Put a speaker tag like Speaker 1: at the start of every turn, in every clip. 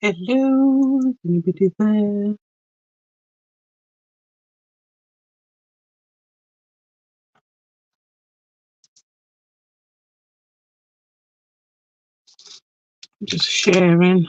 Speaker 1: Hello, anybody there? Just sharing.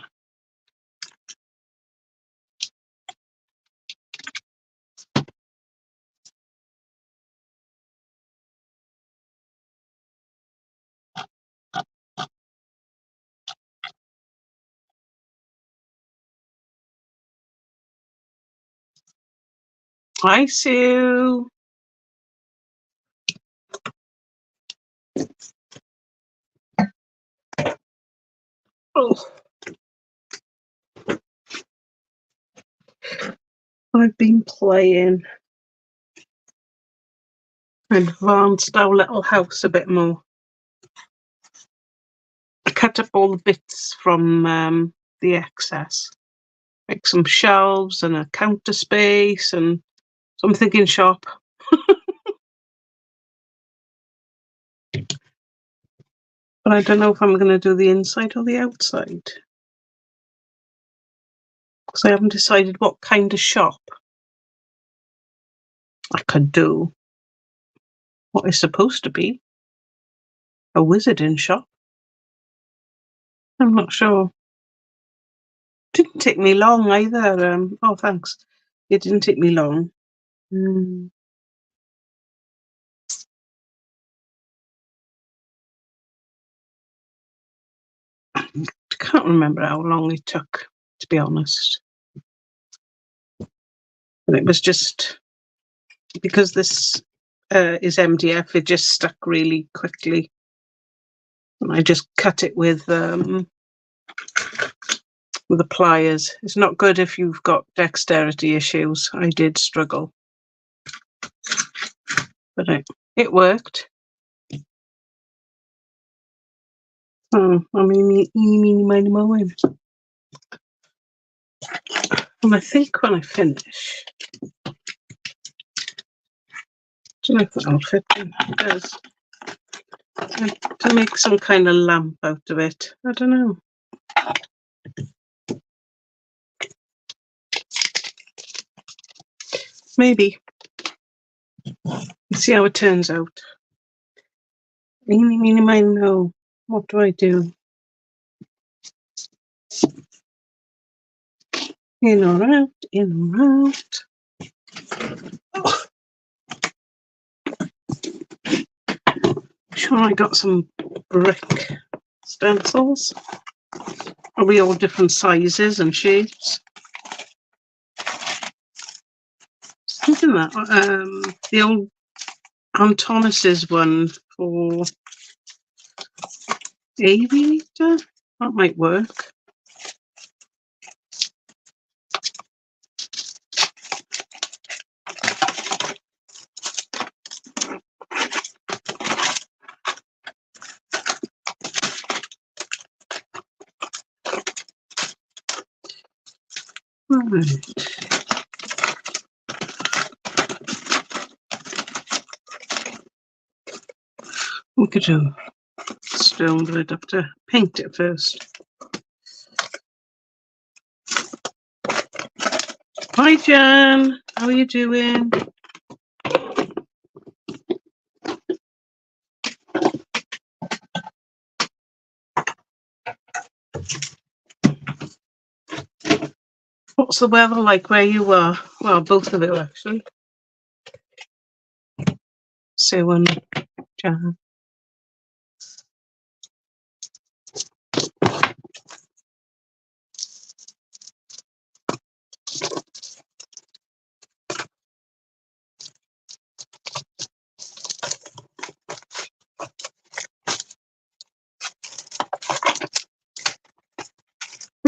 Speaker 1: Hi, Sue. Oh, I've been playing Advanced Our Little House a bit more. I cut up all the bits from the excess, like some shelves and a counter space, and so I'm thinking shop. But I don't know if I'm going to do the inside or the outside, because I haven't decided what kind of shop. I could do what is supposed to be a wizarding shop. I'm not sure. Didn't take me long either. Oh, thanks. It didn't take me long. I can't remember how long it took, to be honest. And it was just because this is MDF, it just stuck really quickly. And I just cut it with the pliers. It's not good if you've got dexterity issues. I did struggle. But it worked. Oh, I mean, mine. And I think when I finish, I don't know if that'll fit in. It does. To make some kind of lamp out of it. I don't know. Maybe. See how it turns out. Eeny, meeny, miny, mo. What do I do? In or out, in or out. Oh. Sure, I got some brick stencils. Are we all different sizes and shapes? Thinking that the old Antonis's one for aviator, that might work. Right. We could do stone, but I'd have to paint it first. Hi, Jan. How are you doing? What's the weather like where you are? Well, both of it, actually. Sue and Jan.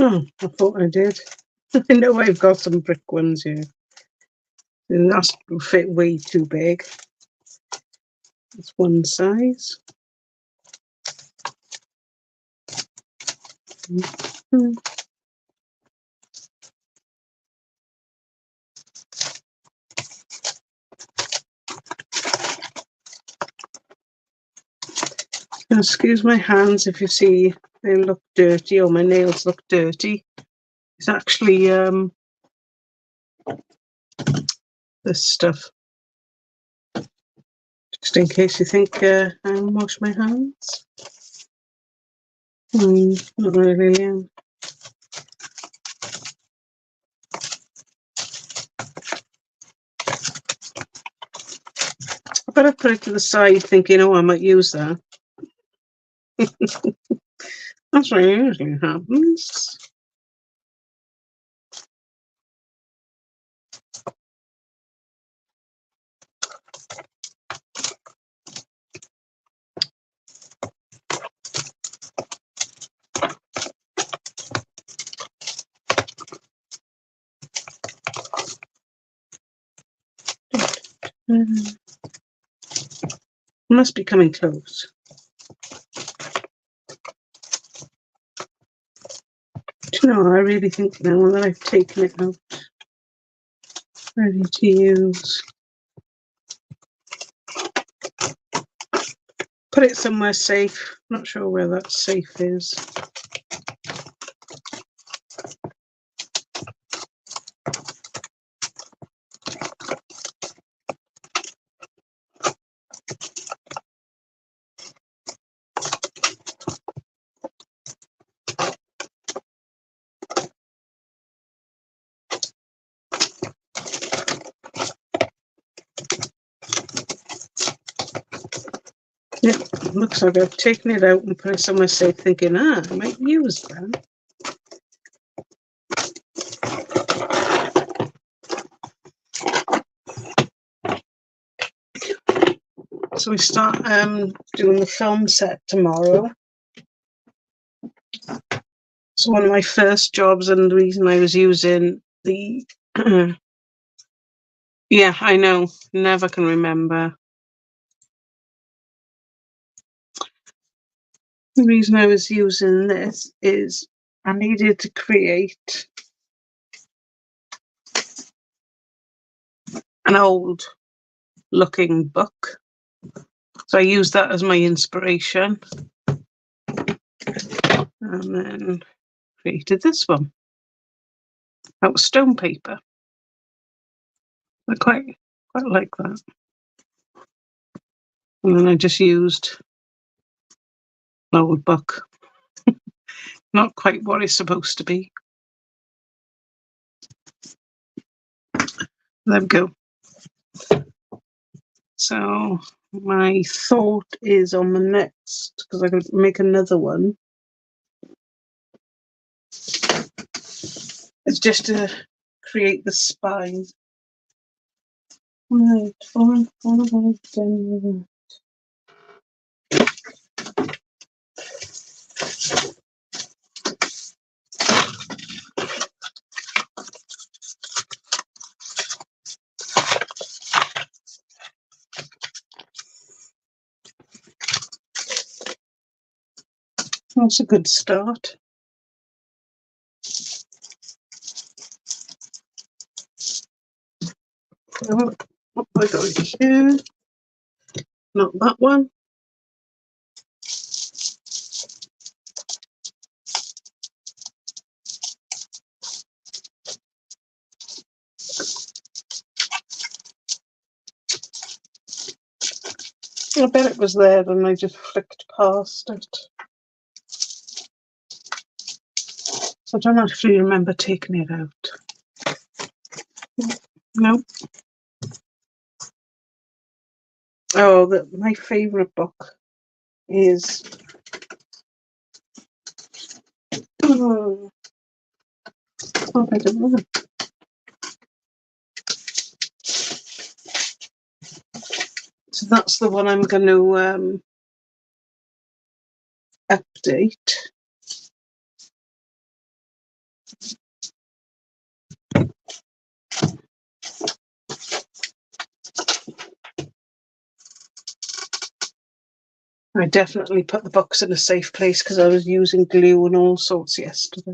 Speaker 1: Oh, I thought I did. I know I've got some brick ones here. That's fit way too big. It's one size. Mm-hmm. Excuse my hands if you see they look dirty or my nails look dirty. It's actually this stuff. Just in case you think I'll wash my hands. Not really, yeah. I better put it to the side thinking, oh, I might use that. That's what usually happens. Must be coming close. Do you know, I really think now that I've taken it out, ready to use. Put it somewhere safe. Not sure where that safe is. Yeah, looks like I've taken it out and put it somewhere safe, thinking, I might use that. So we start doing the film set tomorrow. So one of my first jobs, and the reason I was using the yeah, I know, never can remember. The reason I was using this is I needed to create an old looking book. So I used that as my inspiration. And then created this one. That was stone paper. I quite like that. And then I just used an old book. Not quite what it's supposed to be. There we go. So my thought is on the next, because I can make another one. It's just to create the spine. Right, what have I done with it? That's a good start. What have I got here? Not that one. I bet it was there and I just flicked past it. So I don't actually remember taking it out. No. Oh, my favourite book is oh, I don't know. So that's the one I'm going to update. I definitely put the box in a safe place because I was using glue and all sorts yesterday.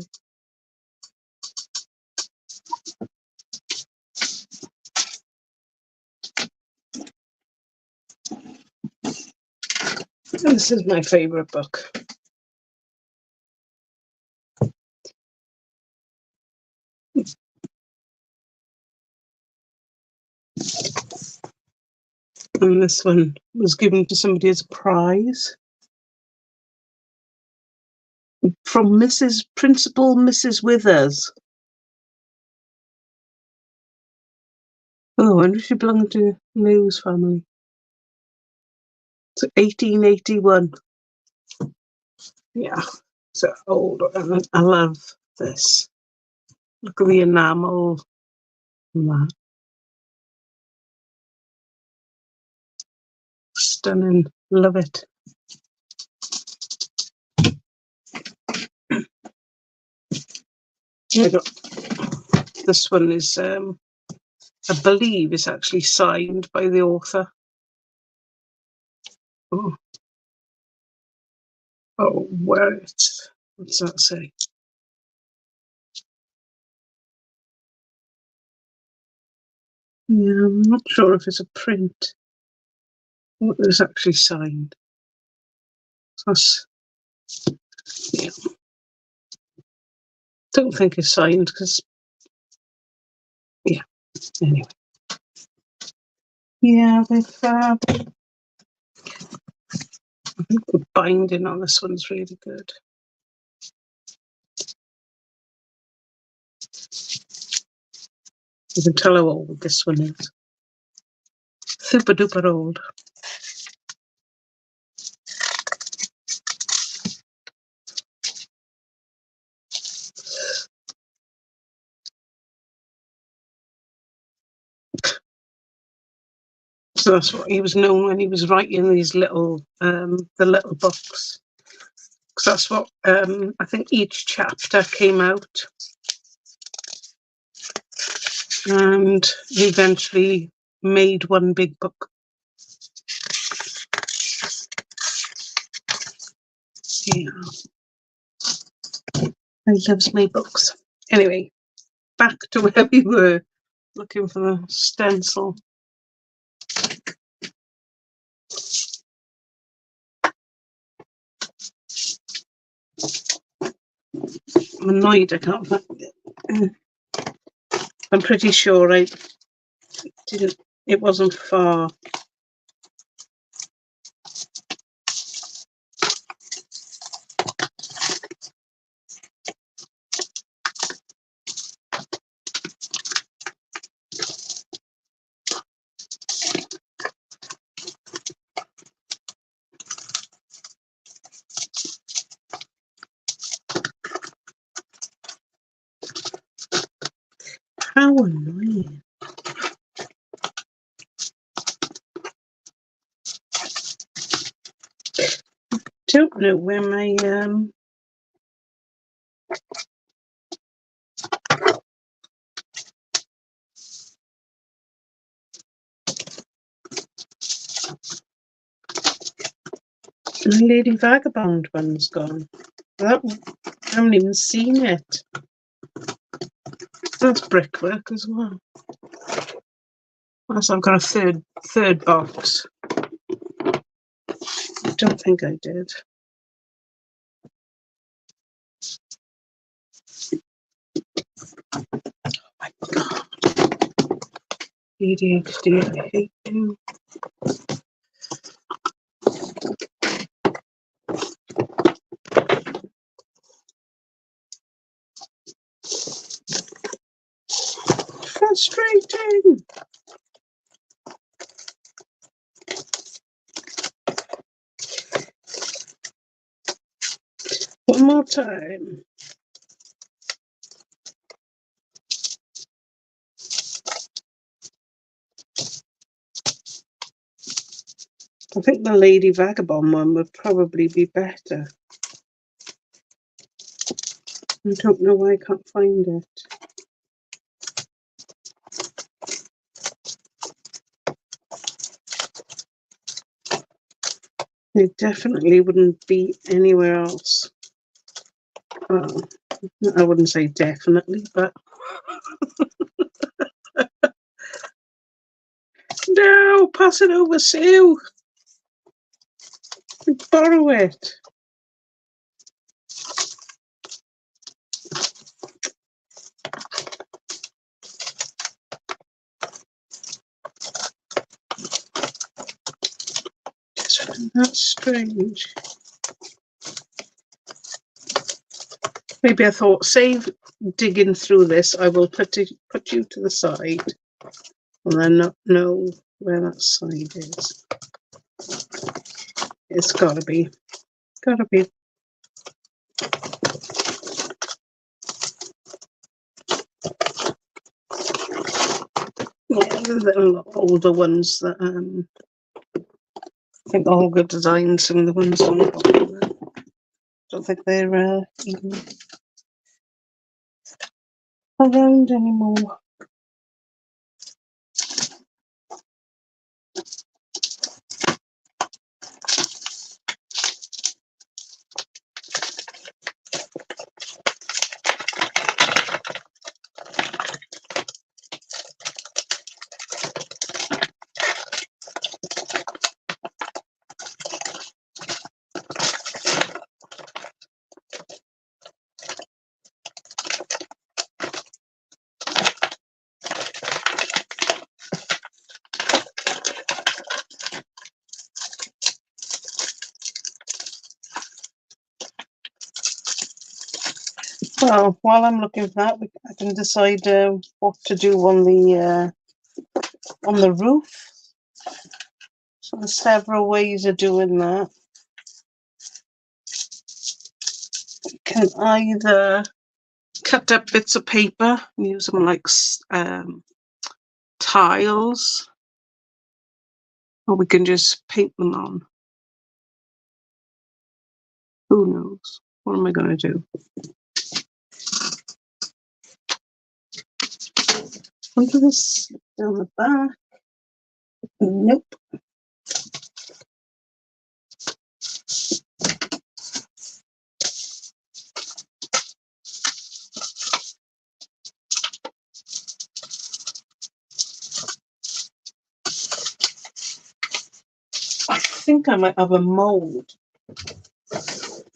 Speaker 1: And this is my favourite book. And this one was given to somebody as a prize from Principal Mrs. Withers. Oh, I wonder if she belonged to Lewis family. It's 1881. Yeah, so old. I love this. Look at the enamel and that. Stunning. Love it. This one is, I believe, it's actually signed by the author. Oh, what's that say? Yeah, I'm not sure if it's a print. What is actually signed? That's, yeah. Don't think it's signed because, yeah. Anyway, yeah, I think the binding on this one's really good. You can tell how old this one is. Super duper old. So that's what he was known when he was writing these little, the little books. Because that's what, I think each chapter came out. And he eventually made one big book. Yeah. He loves my books. Anyway, back to where we were, looking for the stencil. I'm annoyed I can't find it. I'm pretty sure I didn't, it wasn't far. How annoying. Don't know where my Lady Vagabond one's gone. I haven't even seen it. That's brickwork as well. Yes, I've got a third box. I don't think I did. Oh my God. ADHD, I hate you. Frustrating. One more time. I think the Lady Vagabond one would probably be better. I don't know why I can't find it. It definitely wouldn't be anywhere else. Well, I wouldn't say definitely, but no, pass it over, Sue. Borrow it. That's strange. Maybe I thought, save digging through this, I will put you to the side and then not know where that side is. It's gotta be. Gotta be. Yeah, the older ones that I think Olga designed some of the ones on the bottom. Don't think they're even around anymore. Well, while I'm looking for that, I can decide what to do on the roof. So there's several ways of doing that. You can either cut up bits of paper and use them like tiles, or we can just paint them on. Who knows? What am I going to do? Onto this down the back. Nope. I think I might have a mould,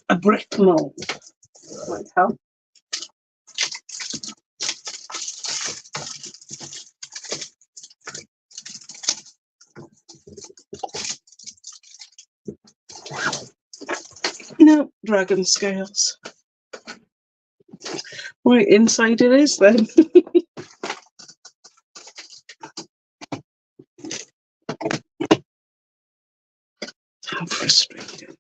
Speaker 1: a brick mould. Might help. No, dragon scales. Right, inside it is then. How frustrating.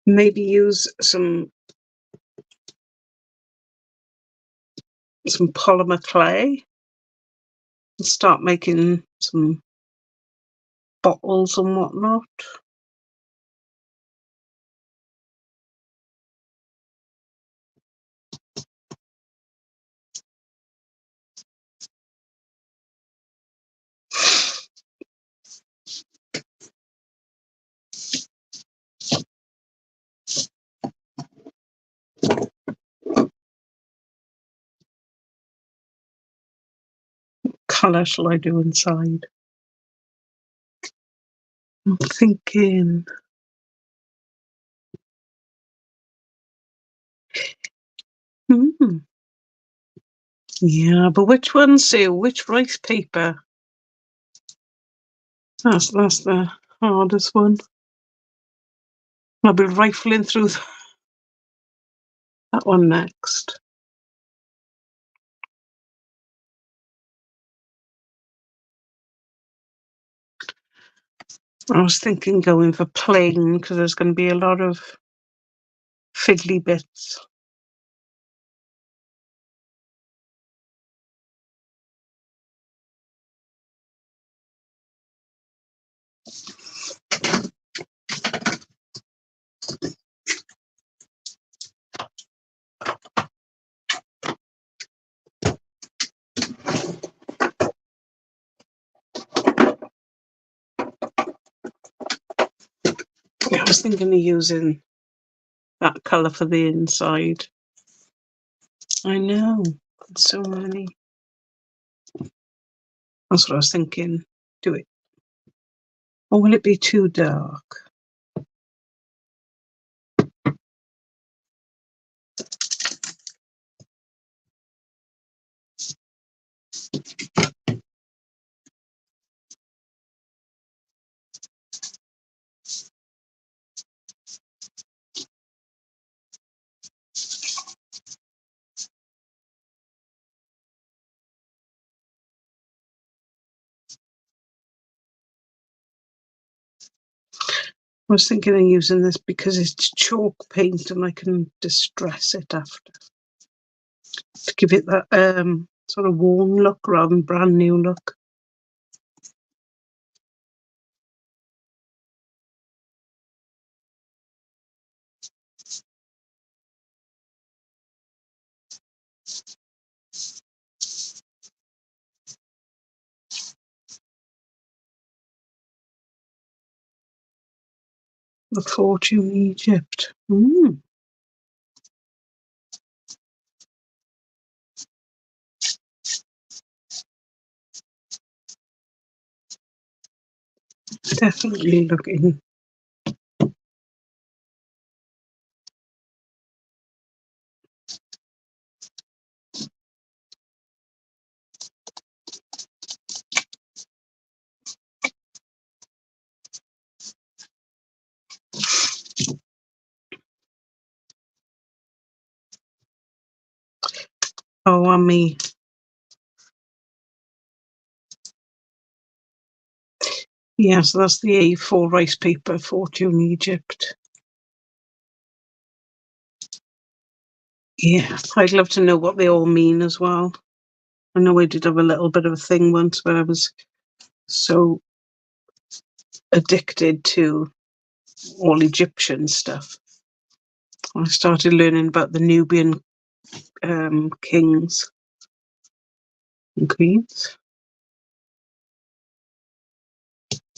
Speaker 1: Maybe use some polymer clay and start making some bottles and whatnot. Colour shall I do inside? I'm thinking. Yeah, but which one, Sue? Which rice paper? That's the hardest one. I'll be rifling through that one next. I was thinking going for plain because there's going to be a lot of fiddly bits. Yeah, I was thinking of using that colour for the inside. I know, so many. That's what I was thinking. Do it. Or will it be too dark? I was thinking of using this because it's chalk paint and I can distress it after to give it that sort of worn look rather than brand new look. The Fortune Egypt. Definitely looking. Oh, and me. Yes, that's the A4 rice paper, Fortune Egypt. Yeah, I'd love to know what they all mean as well. I know I did have a little bit of a thing once where I was so addicted to all Egyptian stuff. I started learning about the Nubian kings and queens.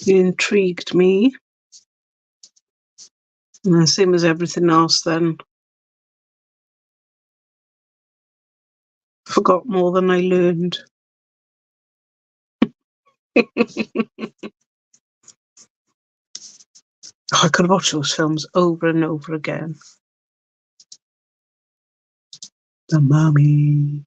Speaker 1: It intrigued me. And the same as everything else then. Forgot more than I learned. I could watch those films over and over again. The Mummy.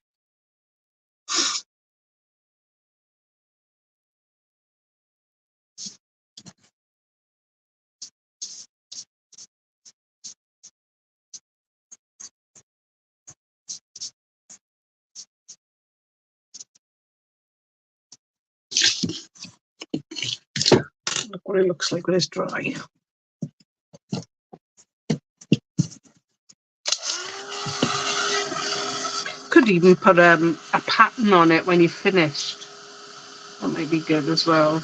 Speaker 1: Look what it looks like when it's dry. Could even put a pattern on it when you're finished. That might be good as well.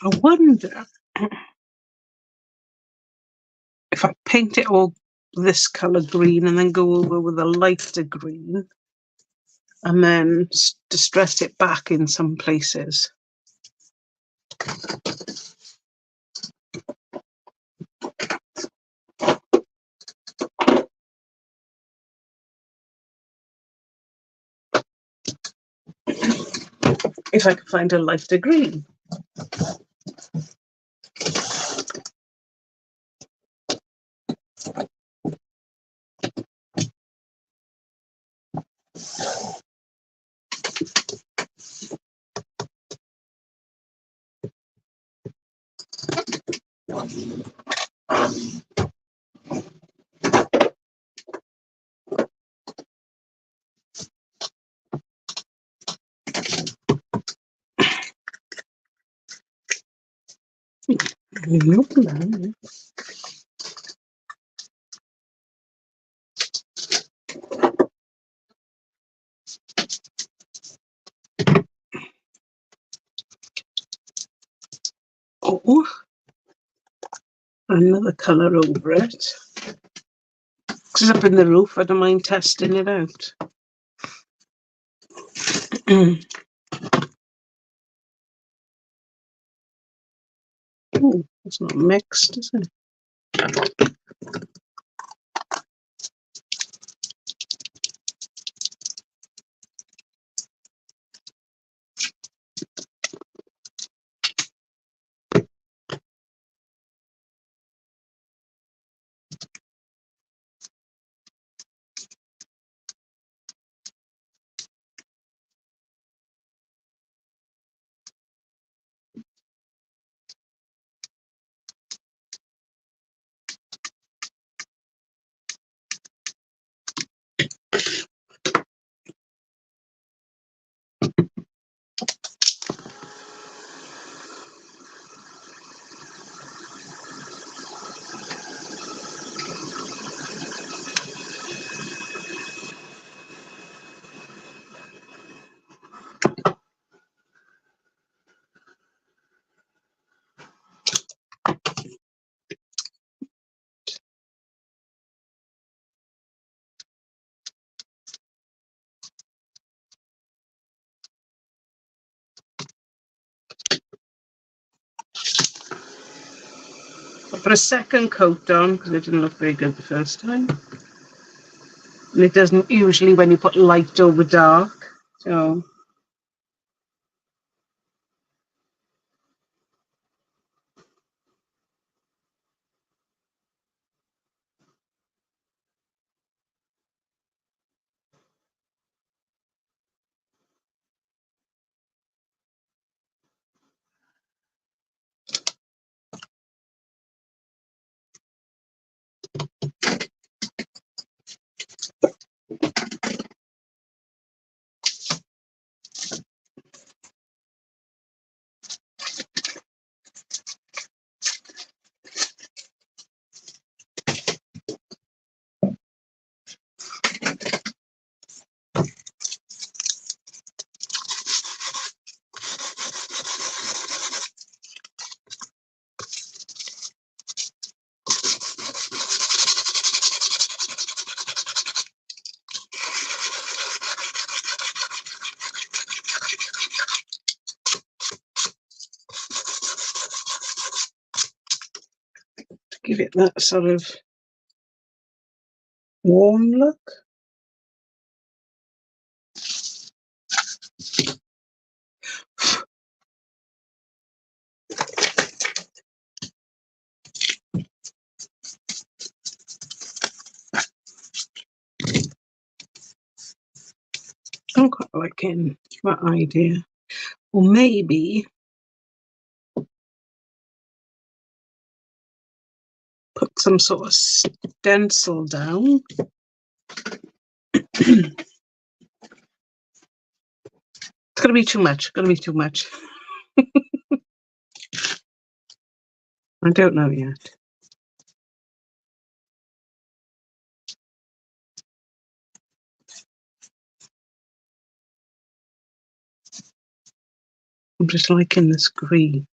Speaker 1: I wonder if I paint it all this colour green and then go over with a lighter green and then distress it back in some places. If I could find a lighter green. Oh, another colour over it. Because it's up in the roof, I don't mind testing it out. Oh, it's not mixed, is it? I put a second coat on because it didn't look very good the first time. And it doesn't usually when you put light over dark. So to give it that sort of warm look. I'm quite liking that idea. Or maybe put some sort of stencil down. It's going to be too much. Going to be too much. I don't know yet. I'm just liking this green.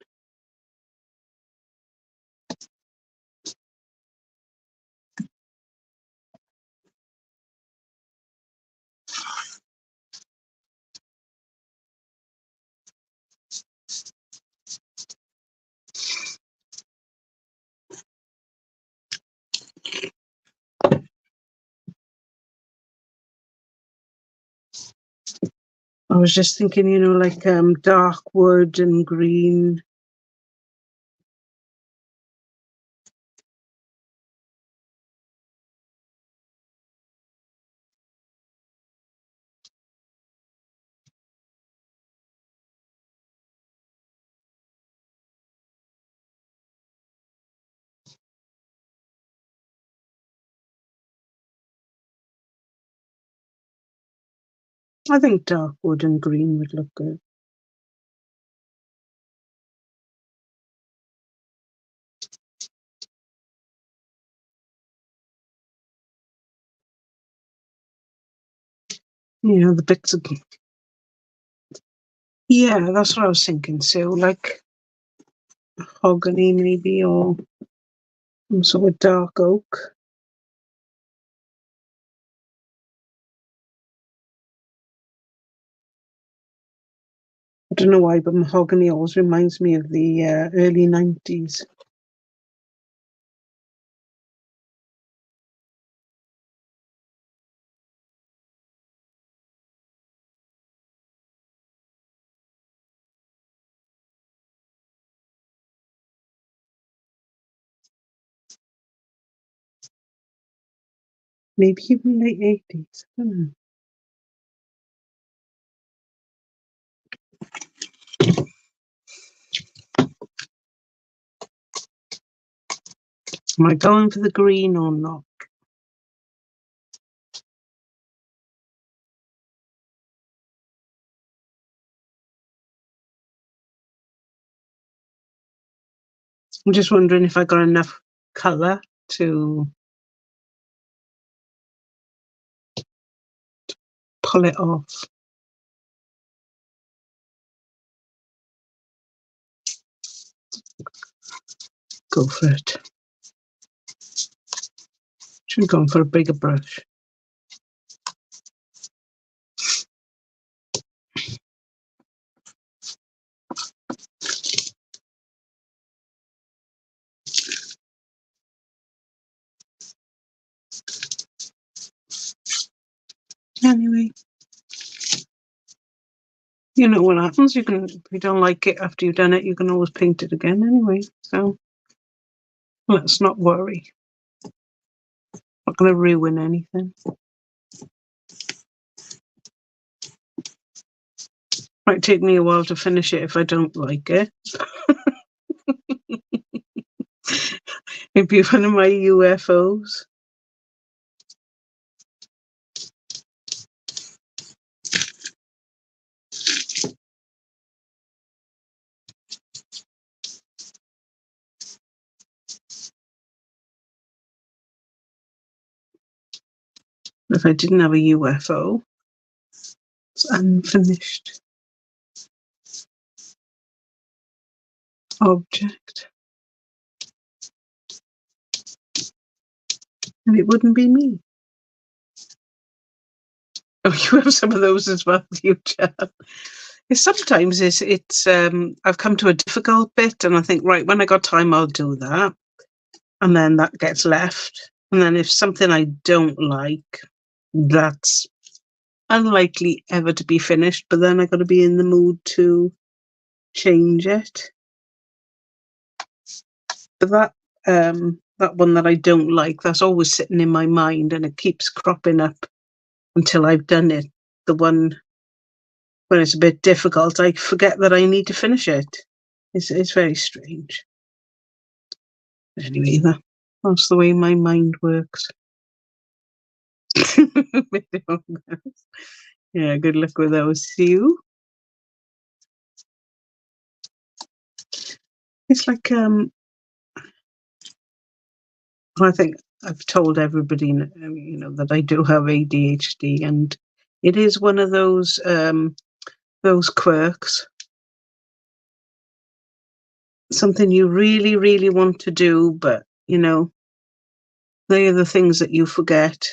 Speaker 1: I was just thinking, you know, like dark wood and green. I think dark wood and green would look good. You know, the bits of... Yeah, that's what I was thinking. So, like mahogany maybe, or some sort of dark oak. I don't know why, but mahogany always reminds me of the early 90s. Maybe even late 80s. I don't know. Am I going for the green or not? I'm just wondering if I got enough colour to pull it off. Go for it. Should be going for a bigger brush. Anyway, you know what happens. You can, if you don't like it after you've done it, you can always paint it again anyway. So let's not worry. Not going to ruin anything. Might take me a while to finish it if I don't like it. Maybe one of my UFOs. If I didn't have a UFO, it's unfinished object. And it wouldn't be me. Oh, you have some of those as well, you Jan. Sometimes it's I've come to a difficult bit and I think, right, when I got time I'll do that. And then that gets left. And then if something I don't like, that's unlikely ever to be finished, but then I got to be in the mood to change it. But that one that I don't like, that's always sitting in my mind and it keeps cropping up until I've done it. The one when it's a bit difficult, I forget that I need to finish it. It's very strange. Anyway, that's the way my mind works. Yeah, good luck with those. See you. It's like I think I've told everybody, that I do have ADHD, and it is one of those quirks. Something you really, really want to do, but they are the things that you forget.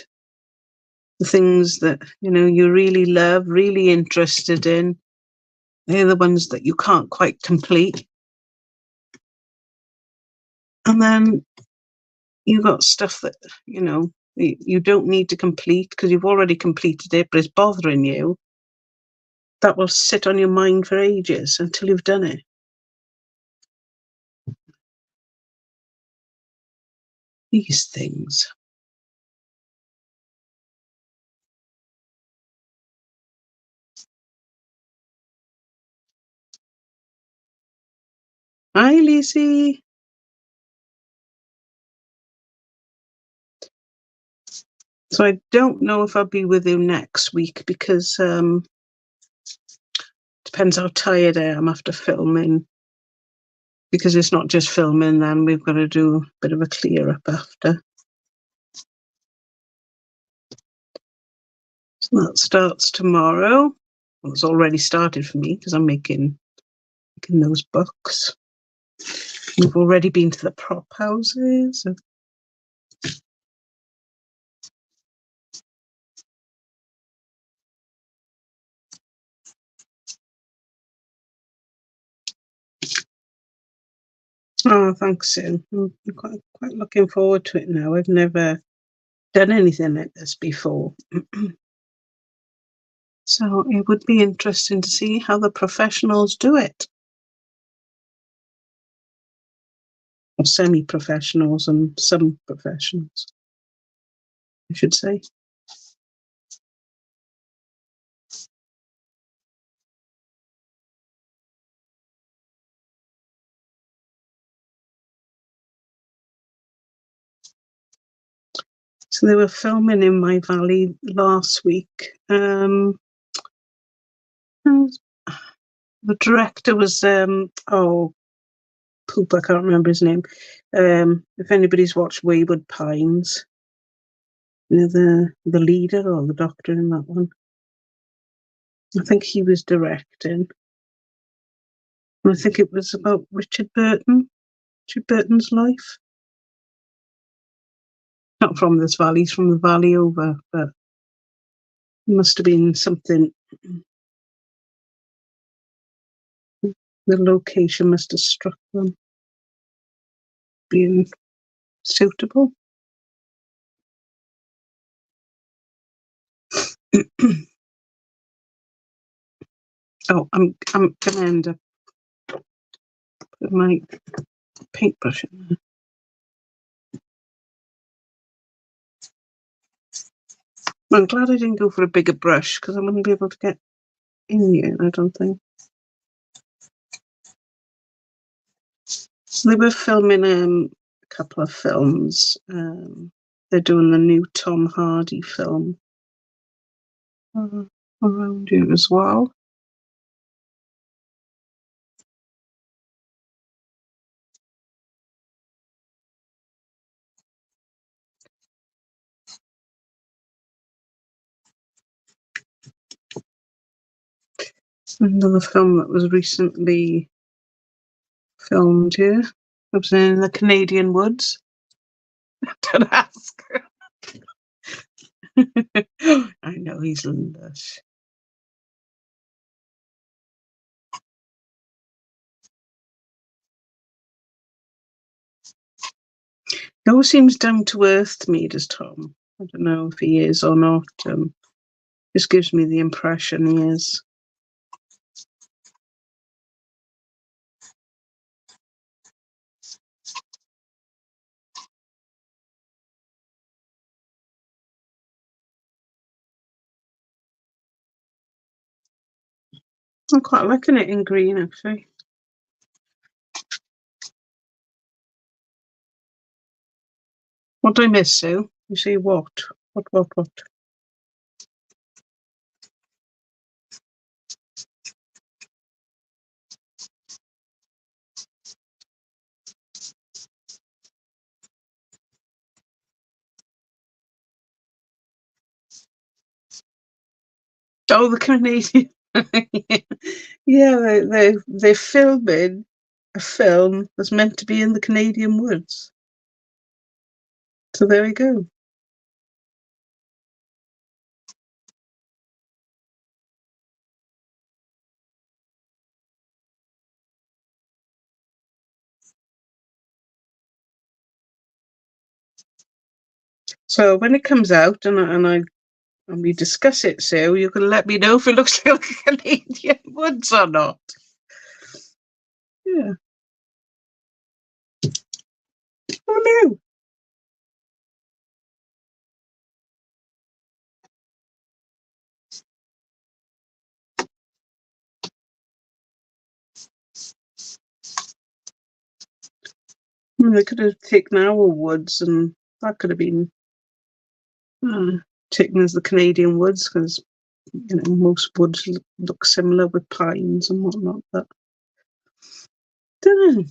Speaker 1: The things that you really love, really interested in. They're the ones that you can't quite complete. And then you got stuff that you don't need to complete because you've already completed it, but it's bothering you. That will sit on your mind for ages until you've done it. These things. Hi, Lizzie. So I don't know if I'll be with you next week because depends how tired I am after filming. Because it's not just filming, then we've got to do a bit of a clear up after. So that starts tomorrow. Well, it's already started for me because I'm making those books. We've already been to the prop houses. Oh, thanks, Sue. I'm quite looking forward to it now. I've never done anything like this before. So it would be interesting to see how the professionals do it. Or semi-professionals and some professionals, I should say. So they were filming in my valley last week. The director was poop, I can't remember his name. If anybody's watched Wayward Pines, you know, the leader or the doctor in that one. I think he was directing. And I think it was about Richard Burton's life. Not from this valley, he's from the valley over, but it must have been something. The location must have struck them being suitable. Oh, I'm gonna end up with my paintbrush in there. I'm glad I didn't go for a bigger brush because I wouldn't be able to get in here, I don't think. They were filming a couple of films. They're doing the new Tom Hardy film around here as well. Another film that was recently filmed here. It was in the Canadian woods. Don't ask. I know he's lush. He always seems down to earth to me, does Tom. I don't know if he is or not. Just gives me the impression he is. I'm quite liking it in green, actually. What did I miss, Sue? You say what? What? Oh, the Canadian. Yeah, they're filming a film that's meant to be in the Canadian woods. So there we go. So when it comes out and we discuss it, Sue, you can let me know if it looks like Canadian woods or not. Yeah. Oh no. They could have taken our woods, and that could have been taken as the Canadian woods because most woods look similar with pines and whatnot. But don't know. I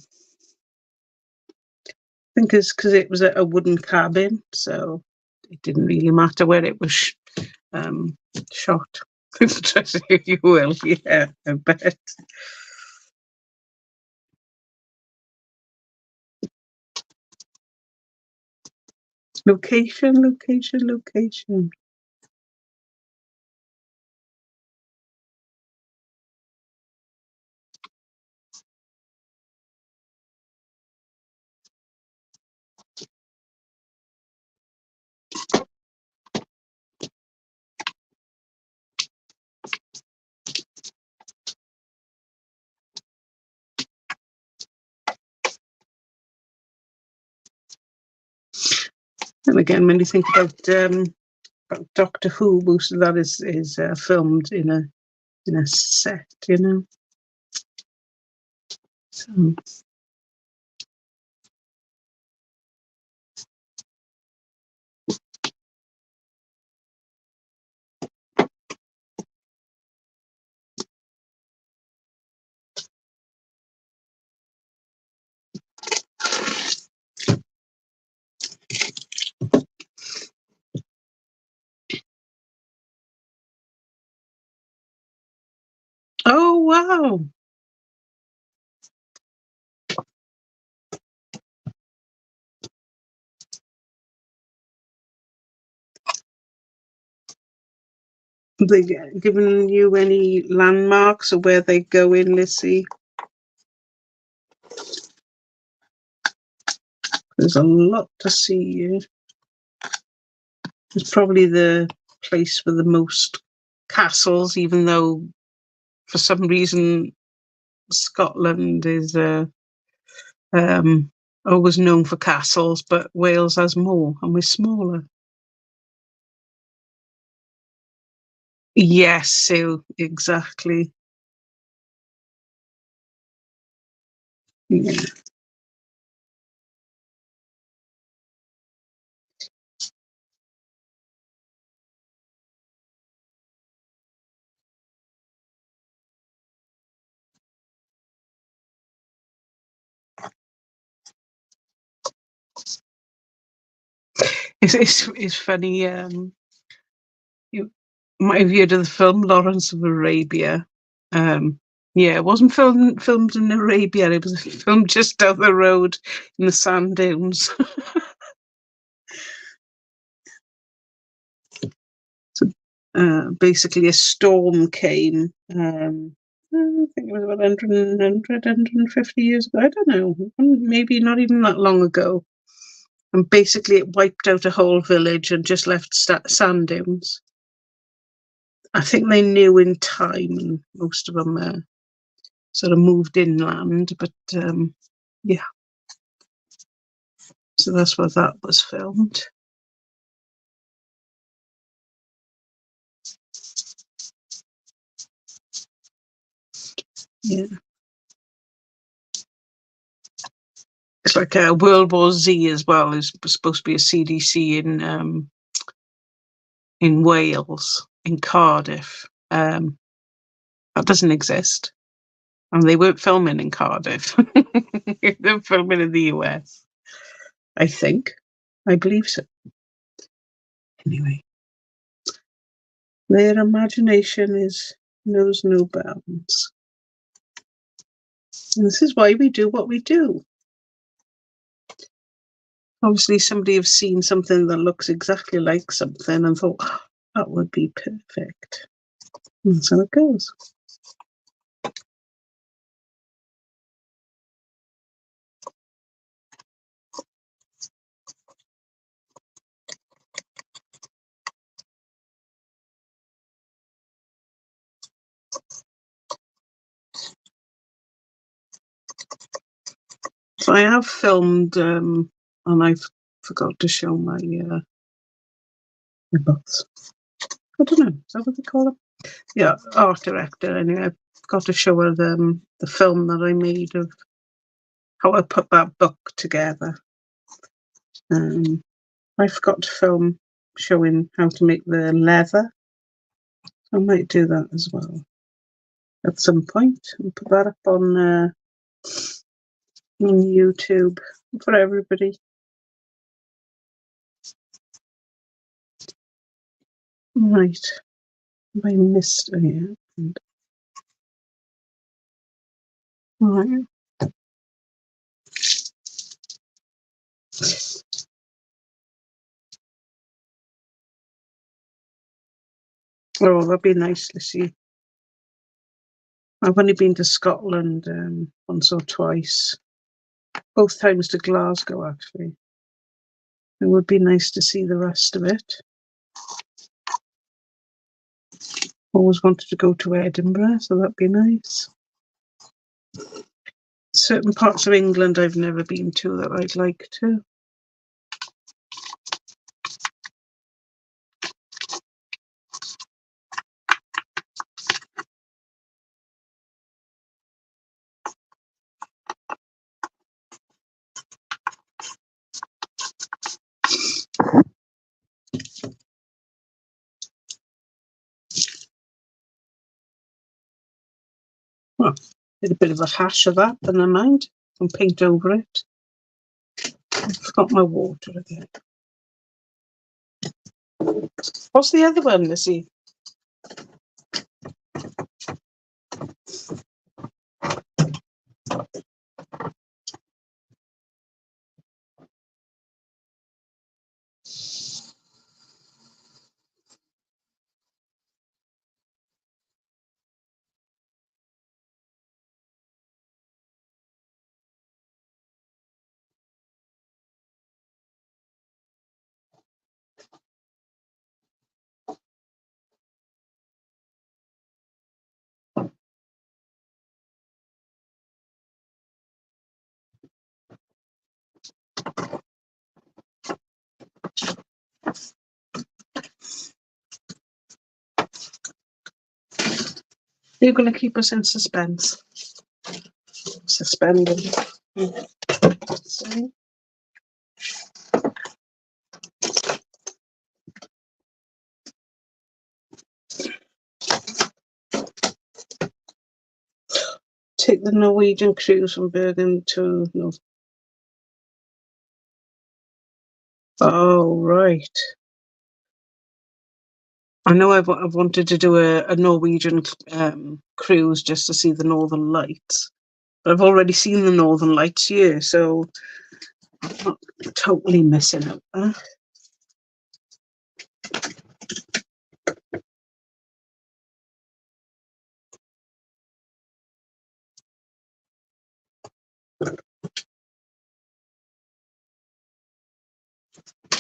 Speaker 1: think it's because it was a wooden cabin, so it didn't really matter where it was shot. You will, yeah, I bet. Location. And again, when you think about Doctor Who, most of that is filmed in a set, you know. So. Oh wow! Have they given you any landmarks of where they go in, Lissy? There's a lot to see here. It's probably the place with the most castles, even though for some reason Scotland is always known for castles, but Wales has more and we're smaller. Yes, so exactly. Yeah. It's funny. You might have heard of the film Lawrence of Arabia. Yeah, it wasn't filmed in Arabia. It was filmed just down the road in the sand dunes. So, basically, a storm came. I think it was about 150 years ago. I don't know. Maybe not even that long ago. And basically, it wiped out a whole village and just left sand dunes. I think they knew in time, and most of them sort of moved inland. But yeah, so that's where that was filmed. Yeah, it's like World War Z as well. Is supposed to be a CDC in Wales, in Cardiff. That doesn't exist. And they weren't filming in Cardiff. They're filming in the US, I think. I believe so. Anyway, their imagination knows no bounds. And this is why we do what we do. Obviously, somebody have seen something that looks exactly like something and thought, oh, that would be perfect. And that's how it goes. So I have filmed, and I forgot to show my books. I don't know, is that what they call them? Yeah, art director. Anyway, I got to show her the film that I made of how I put that book together. I forgot to film showing how to make the leather. I might do that as well at some point and put that up on YouTube for everybody. Right. Have I missed any? Right. Oh, that'd be nice to see. I've only been to Scotland once or twice. Both times to Glasgow, actually. It would be nice to see the rest of it. Always wanted to go to Edinburgh, so that'd be nice. Certain parts of England I've never been to that I'd like to. Well, did a bit of a hash of that, but never mind. And paint over it. I forgot my water again. What's the other one, Lizzie? You're going to keep us in suspense. Suspended. See? Take the Norwegian cruise from Bergen to North. Oh, right. I know I've wanted to do a Norwegian cruise just to see the Northern Lights. But I've already seen the Northern Lights here, so I'm not totally missing out there.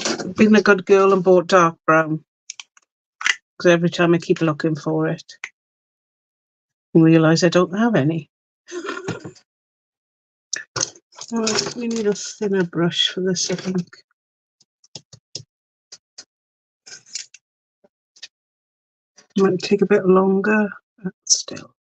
Speaker 1: I've been a good girl and bought dark brown. Because every time I keep looking for it, I realise I don't have any. We need a thinner brush for this, I think. Might take a bit longer, but still.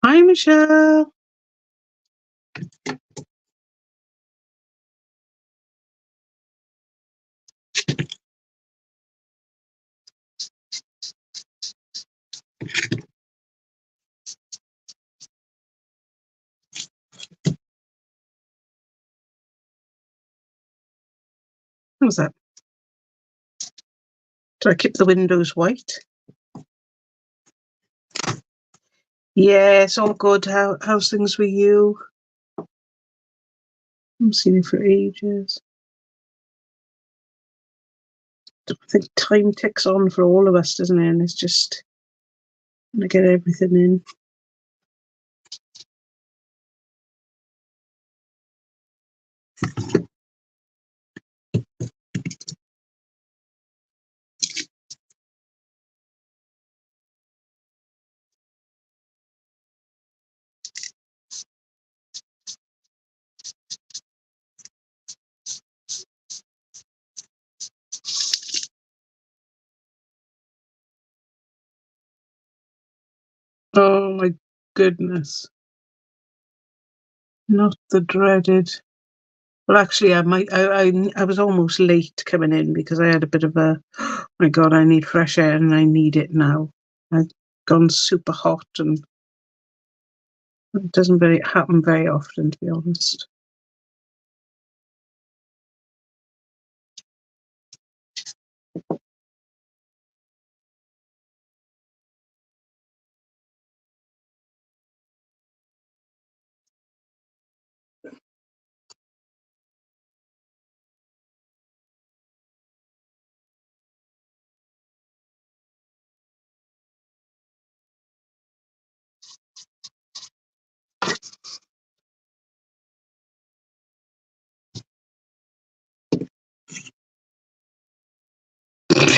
Speaker 1: Hi, Michelle. How's that? Do I keep the windows white? Yeah, it's all good. How's things with you? I haven't seen you for ages. I think time ticks on for all of us, doesn't it? And it's just to get everything in. Oh my goodness. Not the dreaded. Well, actually, I was almost late coming in because I had a bit of a, oh my God, I need fresh air and I need it now. I've gone super hot and it doesn't happen very often, to be honest.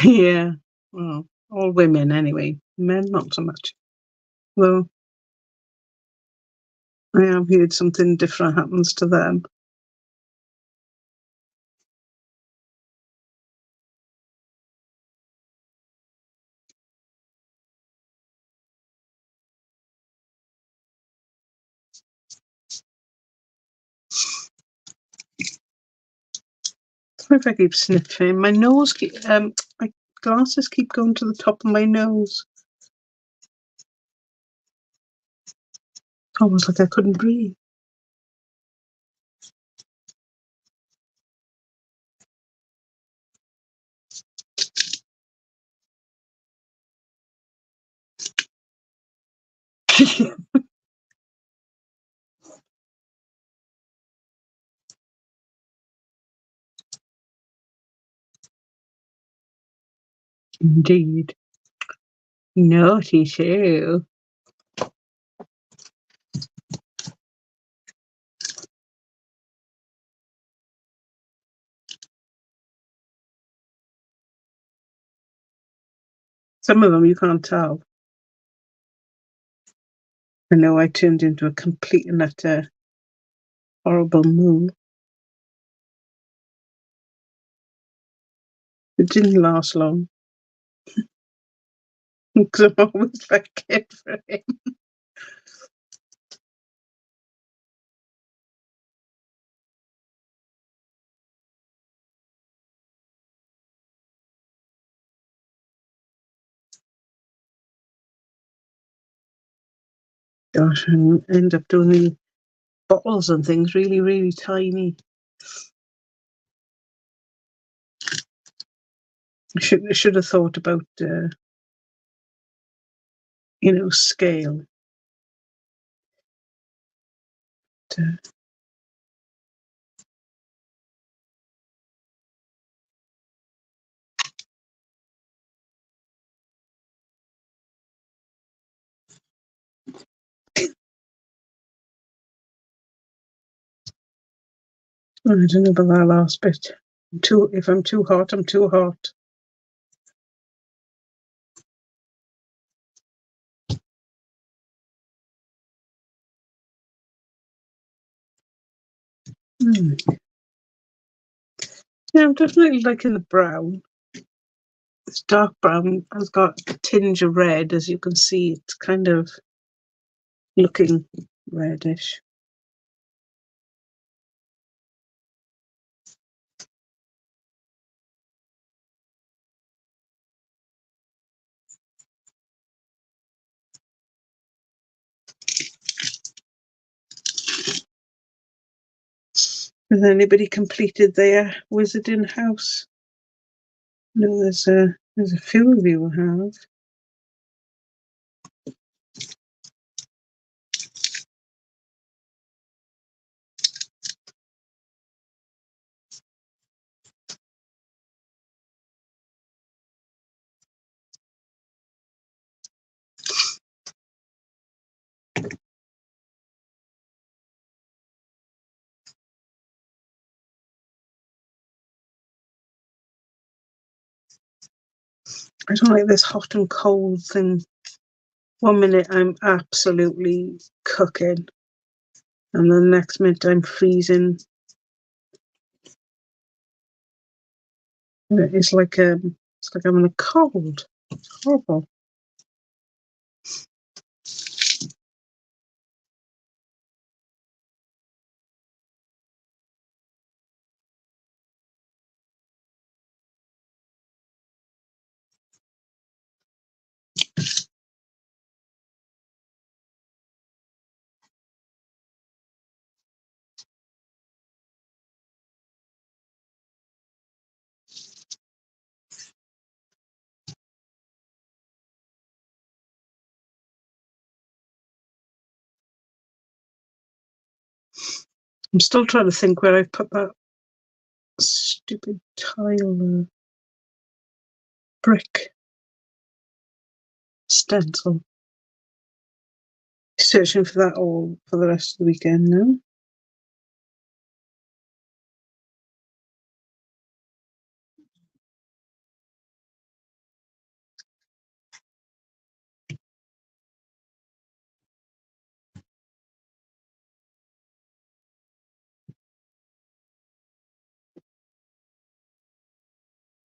Speaker 1: Yeah, well, all women anyway. Men, not so much. Though I have heard something different happens to them. If I keep sniffing, my nose my glasses keep going to the top of my nose. Almost like I couldn't breathe. Indeed. Naughty too. Some of them you can't tell. I know I turned into a complete and utter horrible moo. It didn't last long. Because I'm always looking for him. Gosh, I end up doing the bottles and things really, really tiny. I should have thought about, scale. But, I don't know about that last bit. If I'm too hot, I'm too hot. Yeah, I'm definitely liking the brown. It's dark brown. Has got a tinge of red, as you can see. It's kind of looking reddish. Has anybody completed their wizarding house? No, there's a few of you who have. I don't like this hot and cold thing. 1 minute I'm absolutely cooking, and the next minute I'm freezing. It's like I'm in a cold. It's horrible. I'm still trying to think where I put that stupid tile brick stencil. Searching for that all for the rest of the weekend now.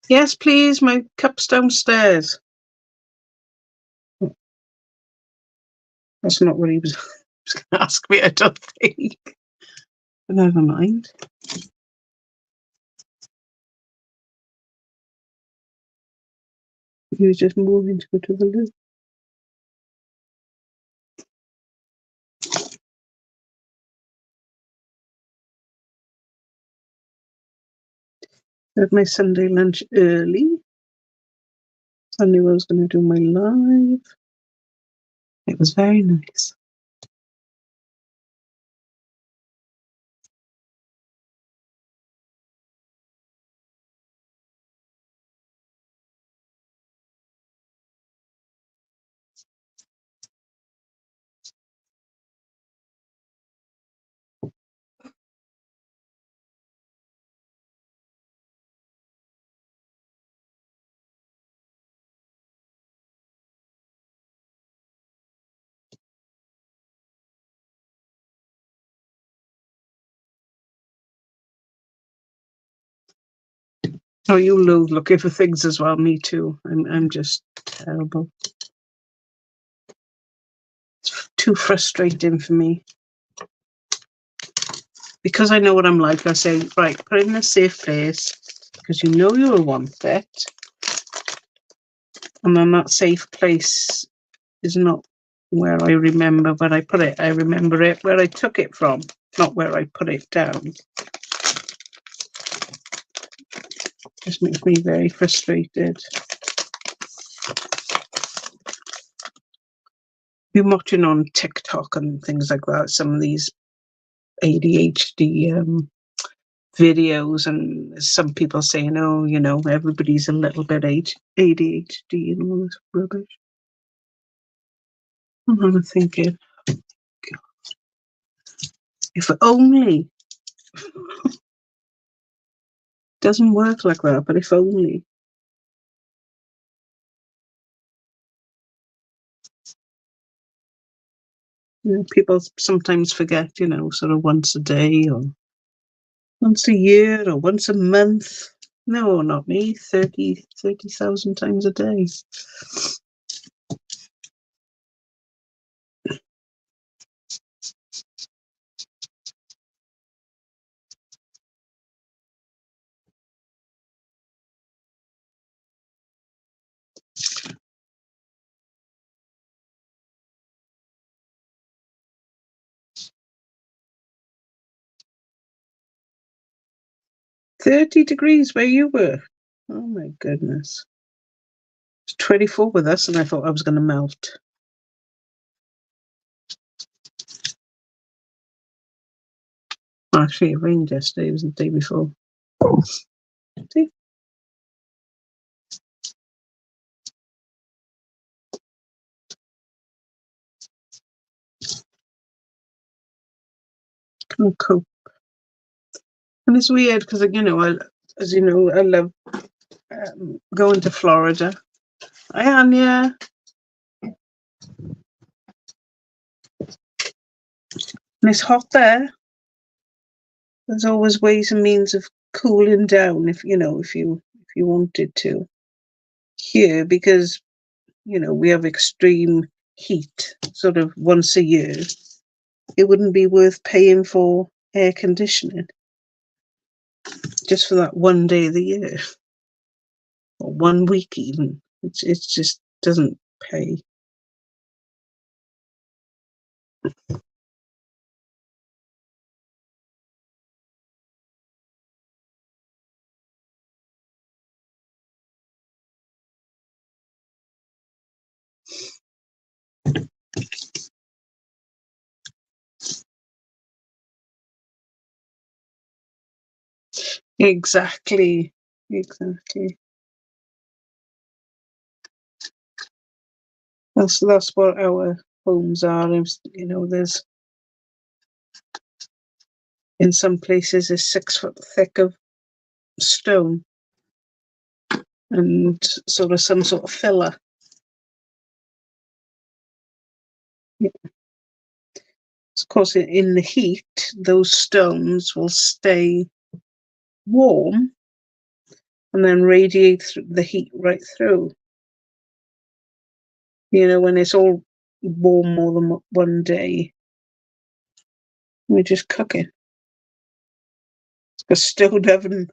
Speaker 1: Yes, please. My cup's downstairs. That's not what he was going to ask me, I don't think. But never mind. He was just moving to go to the loo. I had my Sunday lunch early. I knew I was going to do my live. It was very nice. Oh, you looking for things as well. Me too. I'm just terrible. It's too frustrating for me. Because I know what I'm like, I say, right, put it in a safe place because you know you'll want it. And then that safe place is not where I remember where I put it. I remember it where I took it from, not where I put it down. Just makes me very frustrated. Been watching on TikTok and things like that, some of these ADHD videos, and some people saying, oh, you know, everybody's a little bit ADHD and all this rubbish. And I'm thinking, if only. Doesn't work like that, but if only. You know, people sometimes forget, you know, sort of once a day or once a year or once a month. No, not me. 30,000 times a day. $30 where you were. Oh my goodness. It's 24 with us, and I thought I was going to melt. Actually, it rained yesterday. It was the day before. See? Can't cope. And it's weird because, you know, as you know, I love going to Florida. Hi, Anya. And it's hot there. There's always ways and means of cooling down if you wanted to. Here, because we have extreme heat sort of once a year, it wouldn't be worth paying for air conditioning just for that one day of the year or 1 week even. It just doesn't pay. Exactly. That's what our homes are. There's in some places is 6 foot thick of stone and sort of some sort of filler. Yeah. Of course, in the heat, those stones will stay warm and then radiate the heat right through. When it's all warm more than one day, we just cook it. It's a stone oven.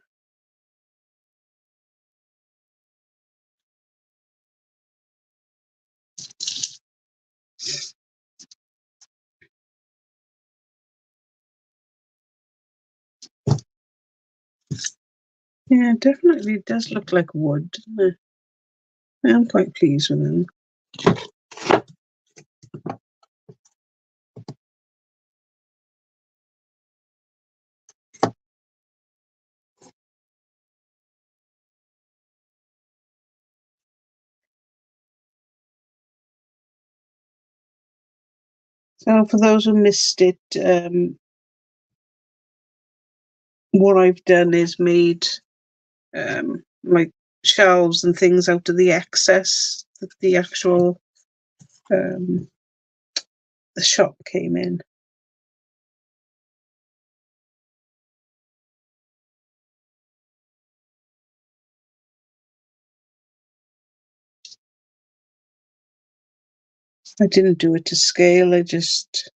Speaker 1: Yeah, definitely does look like wood, doesn't it? I am quite pleased with them. So for those who missed it, what I've done is made like shelves and things out of the excess that the actual um, the shop came in. I didn't do it to scale, I just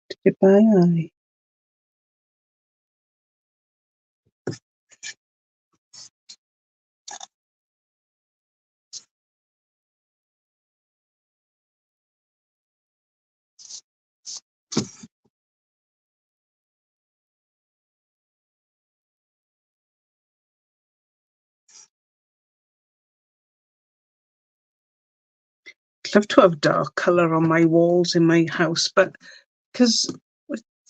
Speaker 1: did it by eye. I'd love to have dark colour on my walls in my house, but because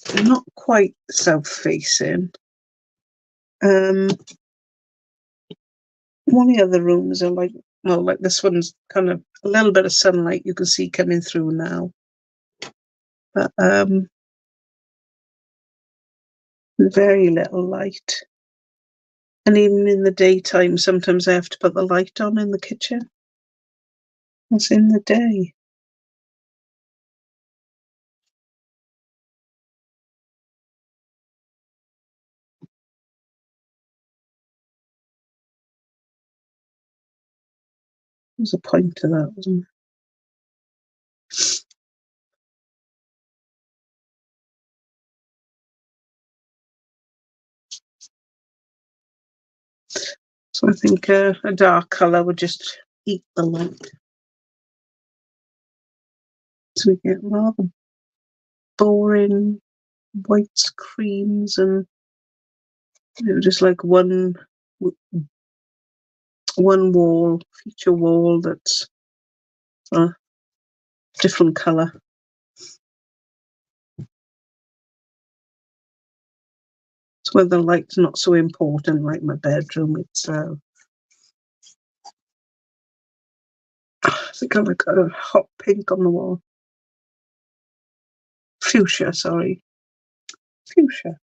Speaker 1: they're not quite south-facing, um, one of the other rooms are like, well, like this one's kind of a little bit of sunlight you can see coming through now. But very little light. And even in the daytime, sometimes I have to put the light on in the kitchen. It's in the day. There's a point to that, wasn't there? So I think a dark colour would just eat the light. So we get rather boring whites, creams, and just like one wall, feature wall that's a different colour. So where the light's not so important, like my bedroom, it's I think I like a hot pink on the wall. Fuchsia, sorry. Fuchsia.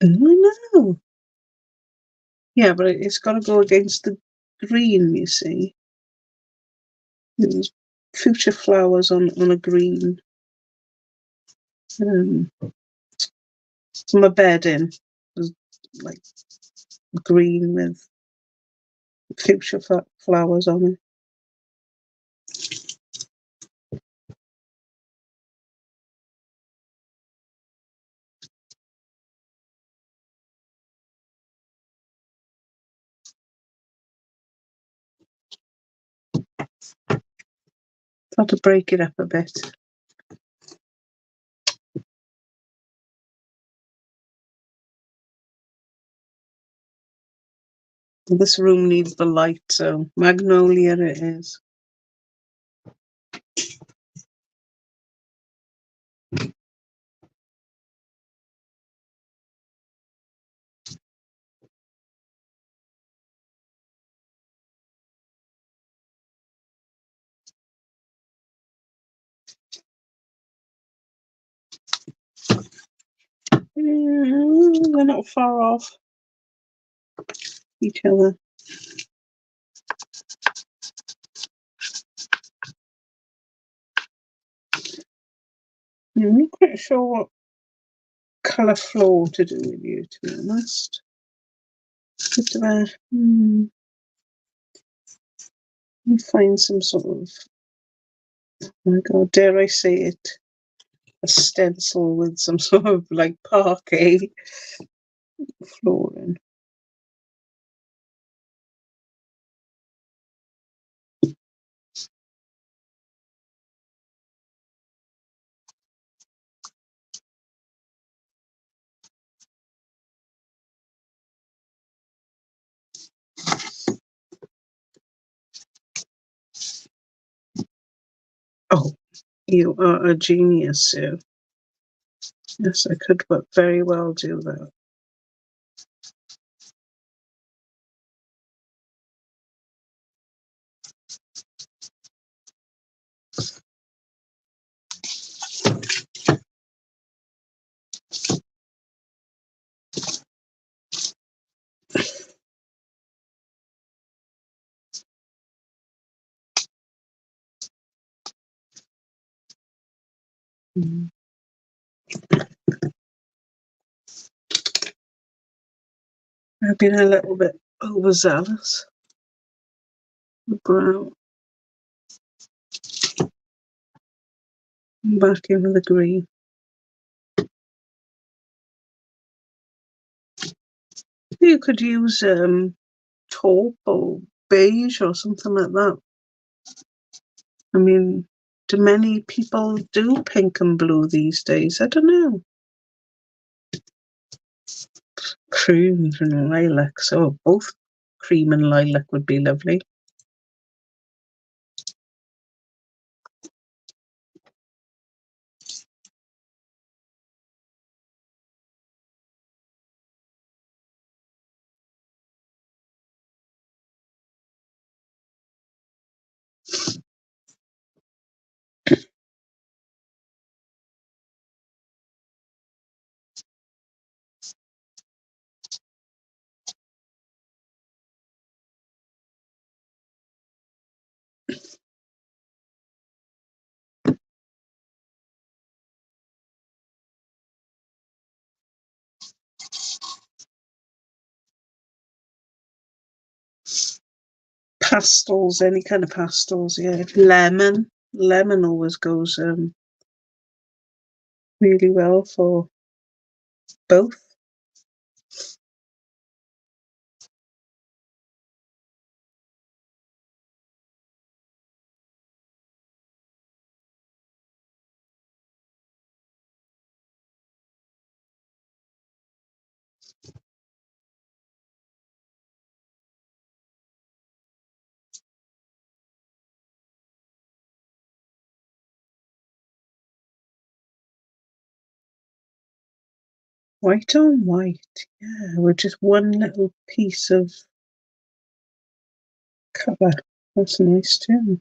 Speaker 1: Oh, I know. Yeah, but it's got to go against the green, you see. There's fuchsia flowers on a green. Um, so my bedding was like green with fuchsia flowers on it. Had to break it up a bit. This room needs the light, so magnolia it is. They're not far off each other. I'm not quite sure what colour floor to do with you, to be honest. Bit of a, let me find some sort of, oh my god, dare I say it, a stencil with some sort of like parquet flooring. Oh, you are a genius, Sue. Yes, I could very well do that. Mm. I've been a little bit overzealous. The brown. Back in with the green. You could use taupe or beige or something like that. I mean, do many people do pink and blue these days? I don't know. Cream and lilac. So both cream and lilac would be lovely. Pastels, any kind of pastels, yeah. Lemon. Lemon always goes really well for both. White on white, yeah, with just one little piece of colour. That's nice too.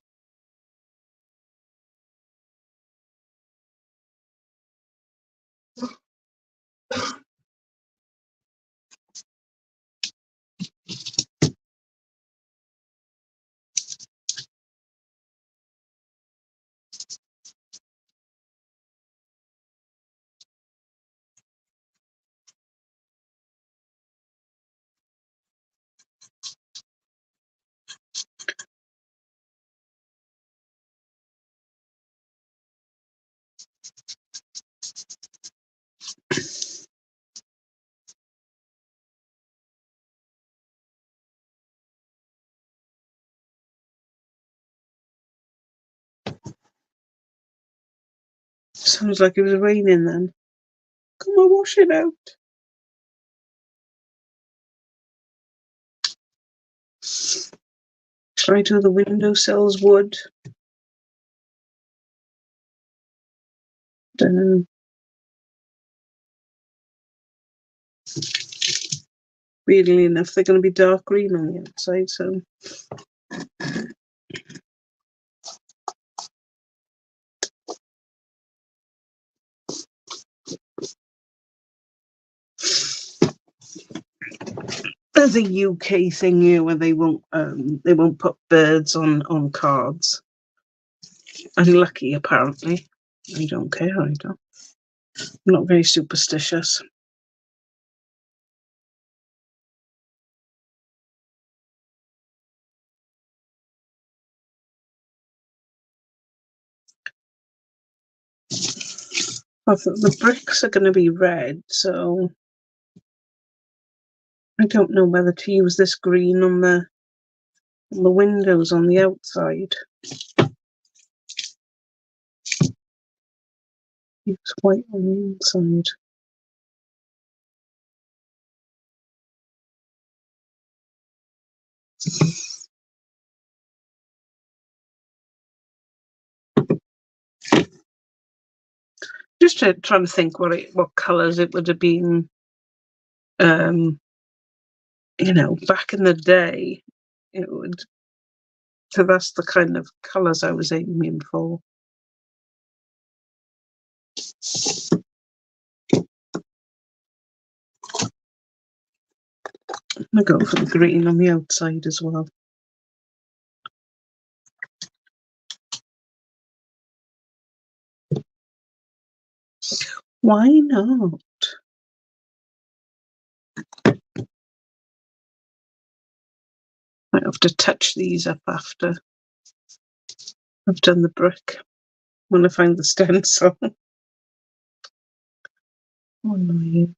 Speaker 1: Sounds like it was raining then. Come on, wash it out. Try to the windowsills wood. Don't know. Weirdly enough, they're going to be dark green on the outside, so. There's a UK thing here where they won't put birds on cards. I'm lucky, apparently. I don't care. I don't. I'm not very superstitious. I thought the bricks are going to be red, so I don't know whether to use this green on the windows on the outside. Use white on the inside. Just trying to think what colours it would have been, back in the day. It would. So that's the kind of colours I was aiming for. I'm going to go for the green on the outside as well. Why not? Might have to touch these up after I've done the brick, when I find the stencil. Oh, no.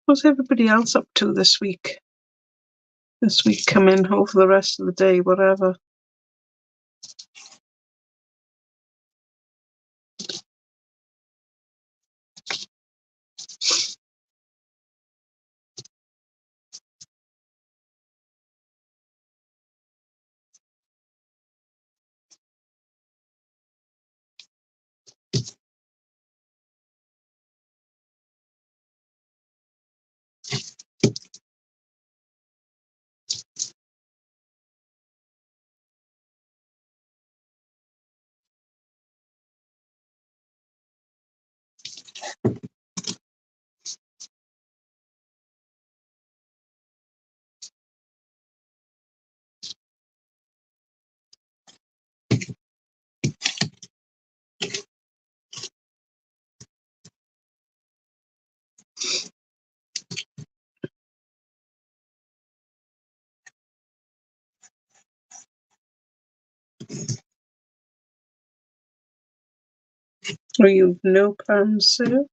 Speaker 1: What's everybody else up to this week? This week coming home for the rest of the day, whatever. Or you've no plans, Sue?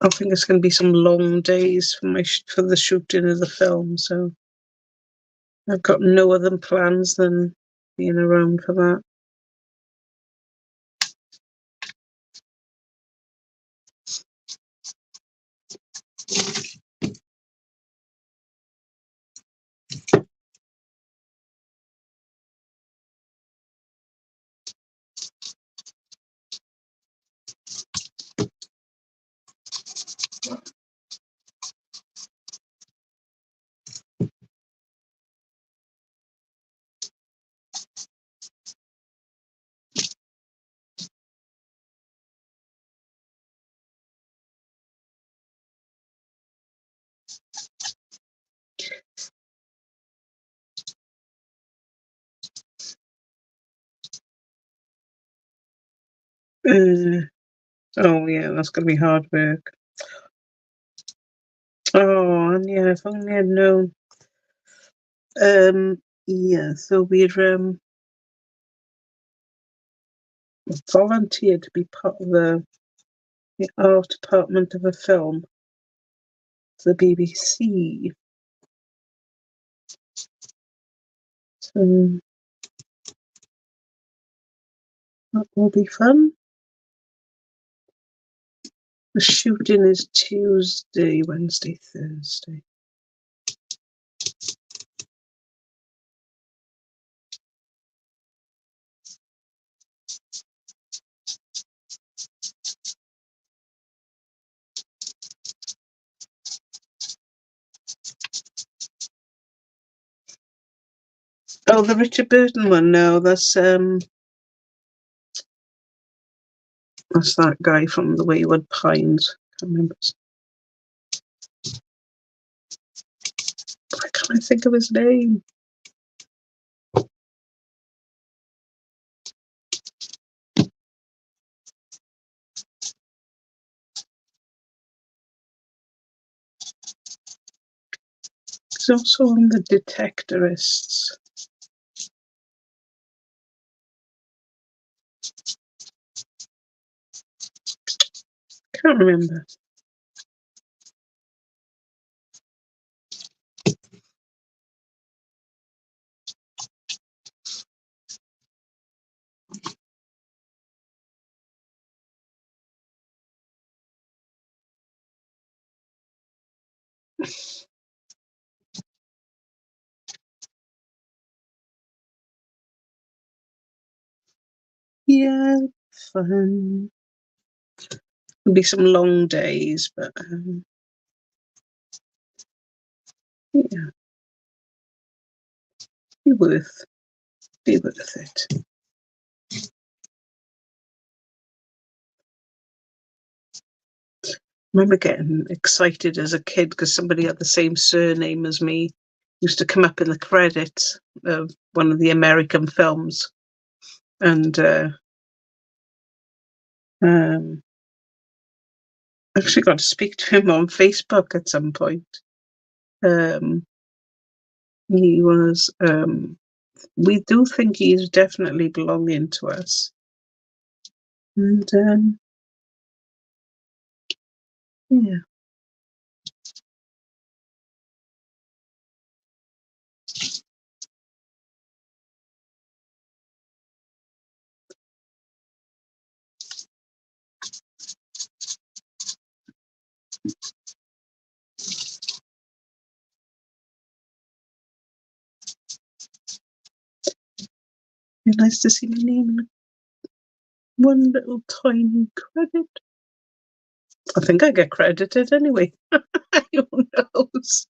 Speaker 1: I think it's going to be some long days for the shooting of the film, so I've got no other plans than being around for that. Oh yeah, that's going to be hard work. Oh, and yeah, if only I'd known. Yeah, so we'd volunteered to be part of the art department of a film for the BBC. So that will be fun. The shooting is Tuesday, Wednesday, Thursday. Oh, the Richard Burton one. No, that's that guy from The Wayward Pines. I can't remember. Why can't I think of his name? He's also on The Detectorists. Can't remember. Yeah, fun. It'll be some long days, but yeah, be worth it. I remember getting excited as a kid because somebody had the same surname as me. Used to come up in the credits of one of the American films, and actually got to speak to him on Facebook at some point. He was. We do think he is definitely belonging to us, and yeah. It's nice to see my name in one little tiny credit. I think I get credited anyway. Who knows?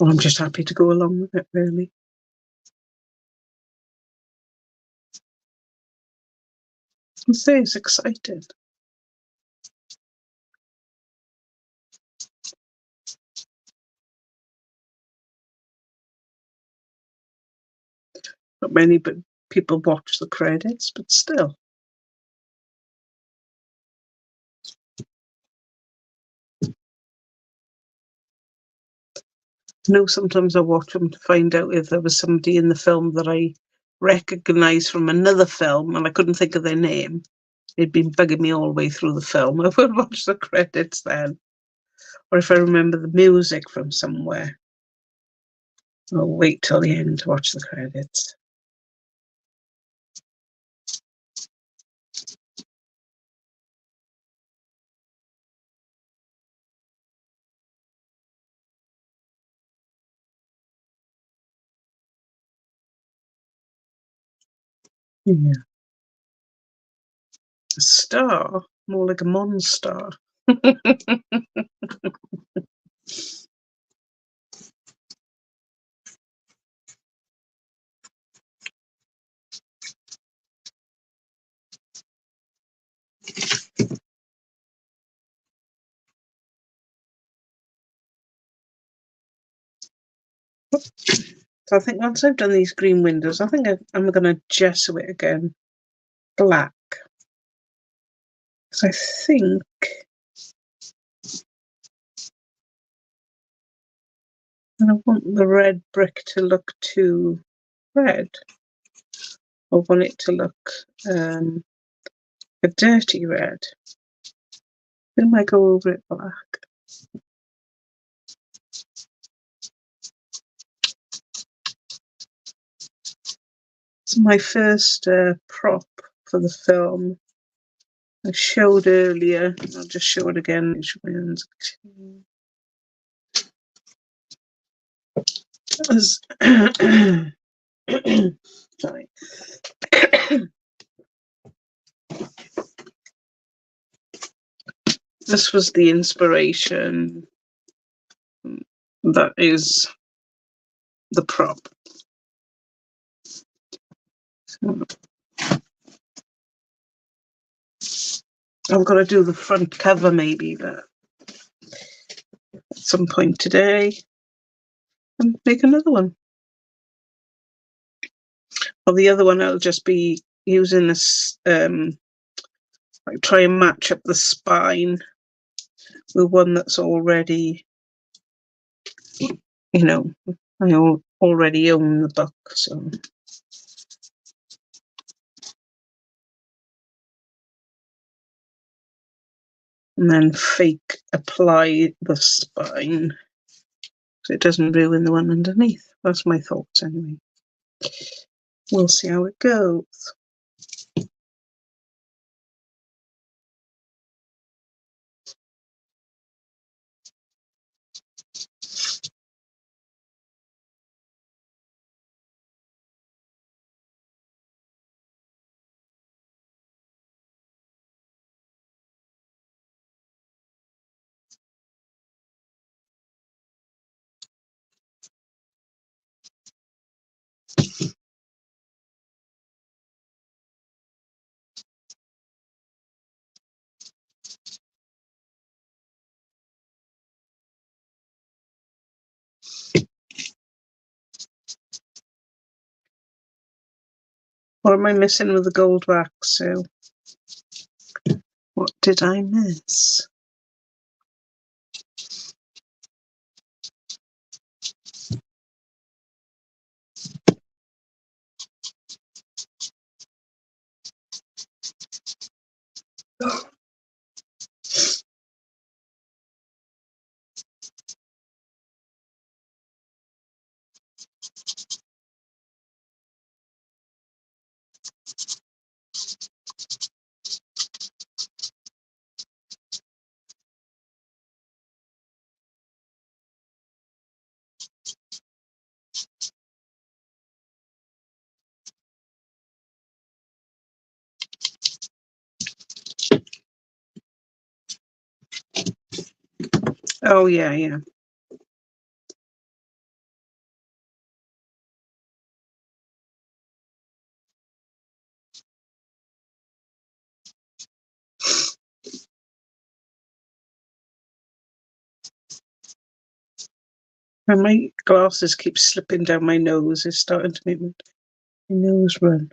Speaker 1: Well, I'm just happy to go along with it, really. I say it's exciting. Not many but people watch the credits, but still. I know sometimes I watch them to find out if there was somebody in the film that I recognise from another film and I couldn't think of their name. It'd been bugging me all the way through the film. I would watch the credits then. Or if I remember the music from somewhere, I'll wait till the end to watch the credits. Yeah. A star? More like a monster. So I think once I've done these green windows, I think I'm going to gesso it again black. Because I think I want the red brick to look too red. I want it to look a dirty red. Then I go over it black. It's my first prop for the film. I showed earlier. I'll just show it again. Sorry. This was the inspiration. That is the prop. So I've got to do the front cover maybe, but at some point today, and make another one. Or the other one, I'll just be using this, like try and match up the spine with one that's already, you know, I already own the book, so. And then fake apply the spine so it doesn't ruin the one underneath. That's my thoughts anyway. We'll see how it goes. What am I missing with the gold wax? So, what did I miss? Oh, yeah, yeah. And my glasses keep slipping down my nose. It's starting to make my nose run.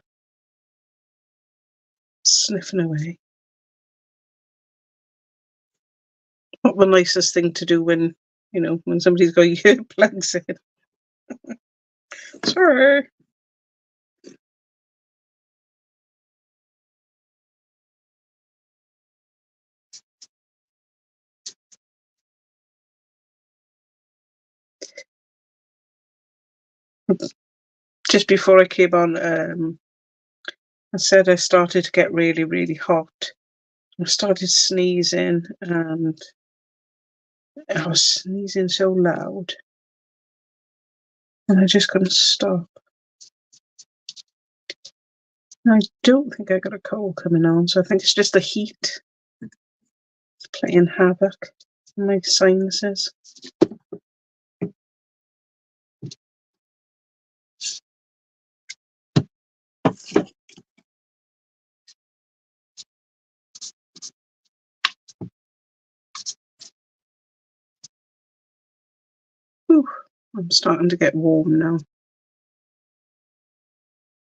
Speaker 1: Sniffing away. Not the nicest thing to do when, you know, when somebody's got earplugs in. Sorry. Just before I came on, I said I started to get really, really hot. I started sneezing and I was sneezing so loud and I just couldn't stop. And I don't think I got a cold coming on, so I think it's just the heat playing havoc on my sinuses. Whew, I'm starting to get warm now.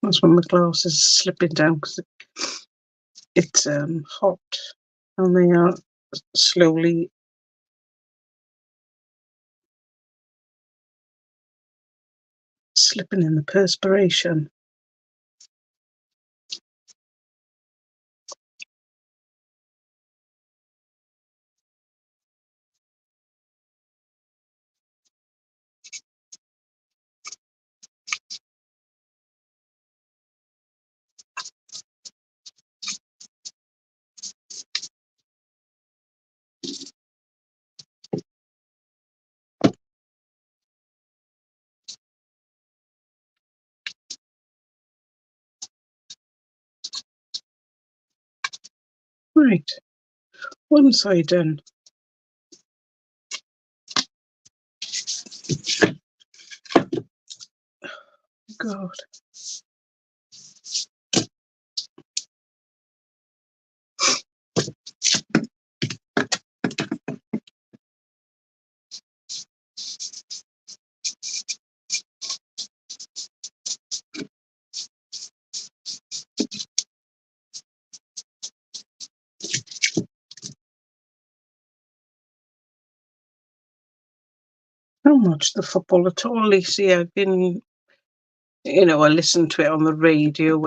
Speaker 1: That's when my glasses are slipping down because it's hot and they are slowly slipping in the perspiration. Right, one side done. God. I don't watch the football at all, Lacey. I've been, I listen to it on the radio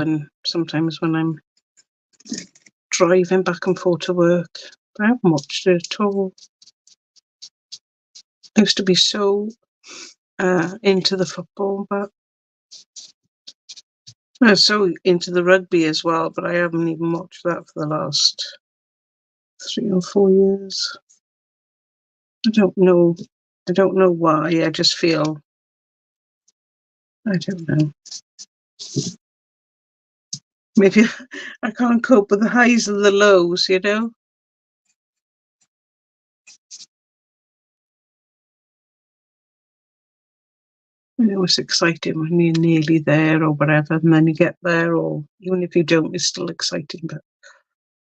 Speaker 1: sometimes when I'm driving back and forth to work. I haven't watched it at all. I used to be so into the football, but I was so into the rugby as well, but I haven't even watched that for the last 3 or 4 years. I don't know. I don't know why. I just feel, I don't know. Maybe I can't cope with the highs and the lows, It's exciting when you're nearly there or whatever, and then you get there, or even if you don't, it's still exciting, but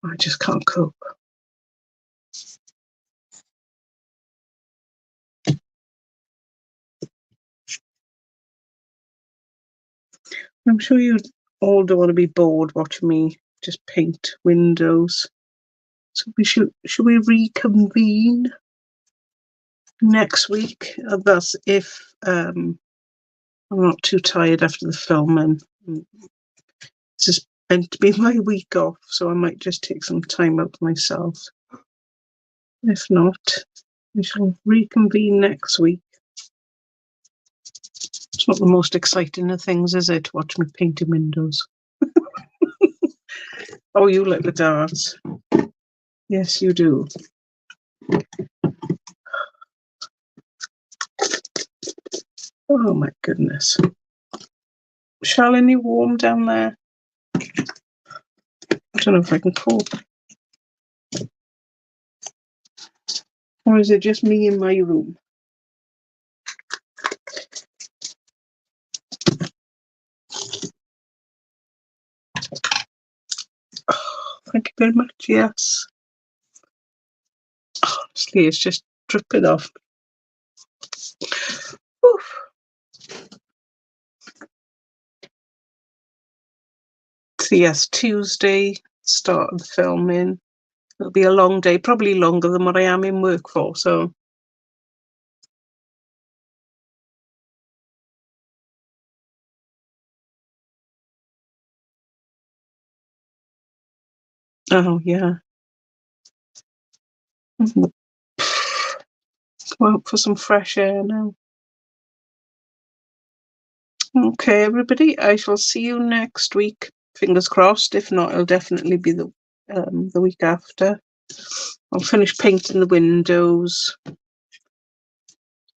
Speaker 1: I just can't cope. I'm sure you all don't want to be bored watching me just paint windows. So should we reconvene next week? That's if I'm not too tired after the film, and it's just meant to be my week off, so I might just take some time out myself. If not, we shall reconvene next week. It's not the most exciting of things, is it, to watch me painting windows? Oh, you like the darts. Yes, you do. Oh my goodness. Charlene, you warm down there? I don't know if I can cope. Or is it just me in my room? Oh, thank you very much, yes. Honestly, it's just dripping off. Oof. So yes, Tuesday, start of the filming. It'll be a long day, probably longer than what I am in work for, so. Oh, yeah. Go out for some fresh air now. Okay, everybody, I shall see you next week. Fingers crossed. If not, it'll definitely be the week after. I'll finish painting the windows.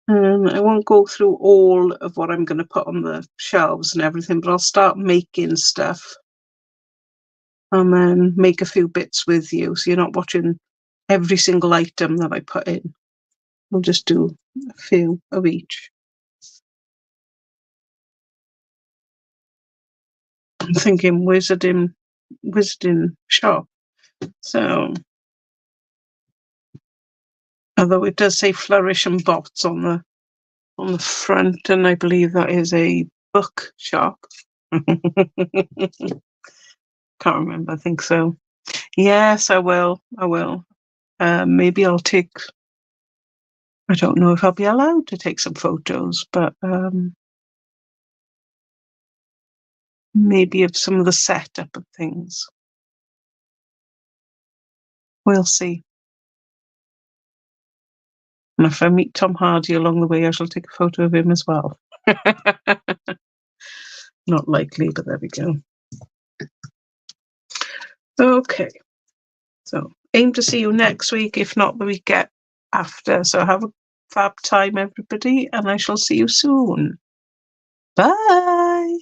Speaker 1: I won't go through all of what I'm going to put on the shelves and everything, but I'll start making stuff and then make a few bits with you, so you're not watching every single item that I put in. We'll just do a few of each. I'm thinking wizarding shop. So, although it does say Flourish and Bots on the front, and I believe that is a book shop. Can't remember. I think so. Yes, I will. Maybe I'll take. I don't know if I'll be allowed to take some photos, but maybe of some of the setup and things. We'll see. And if I meet Tom Hardy along the way, I shall take a photo of him as well. Not likely, but there we go. Okay. So aim to see you next week, if not the week after. So have a fab time, everybody, and I shall see you soon. Bye.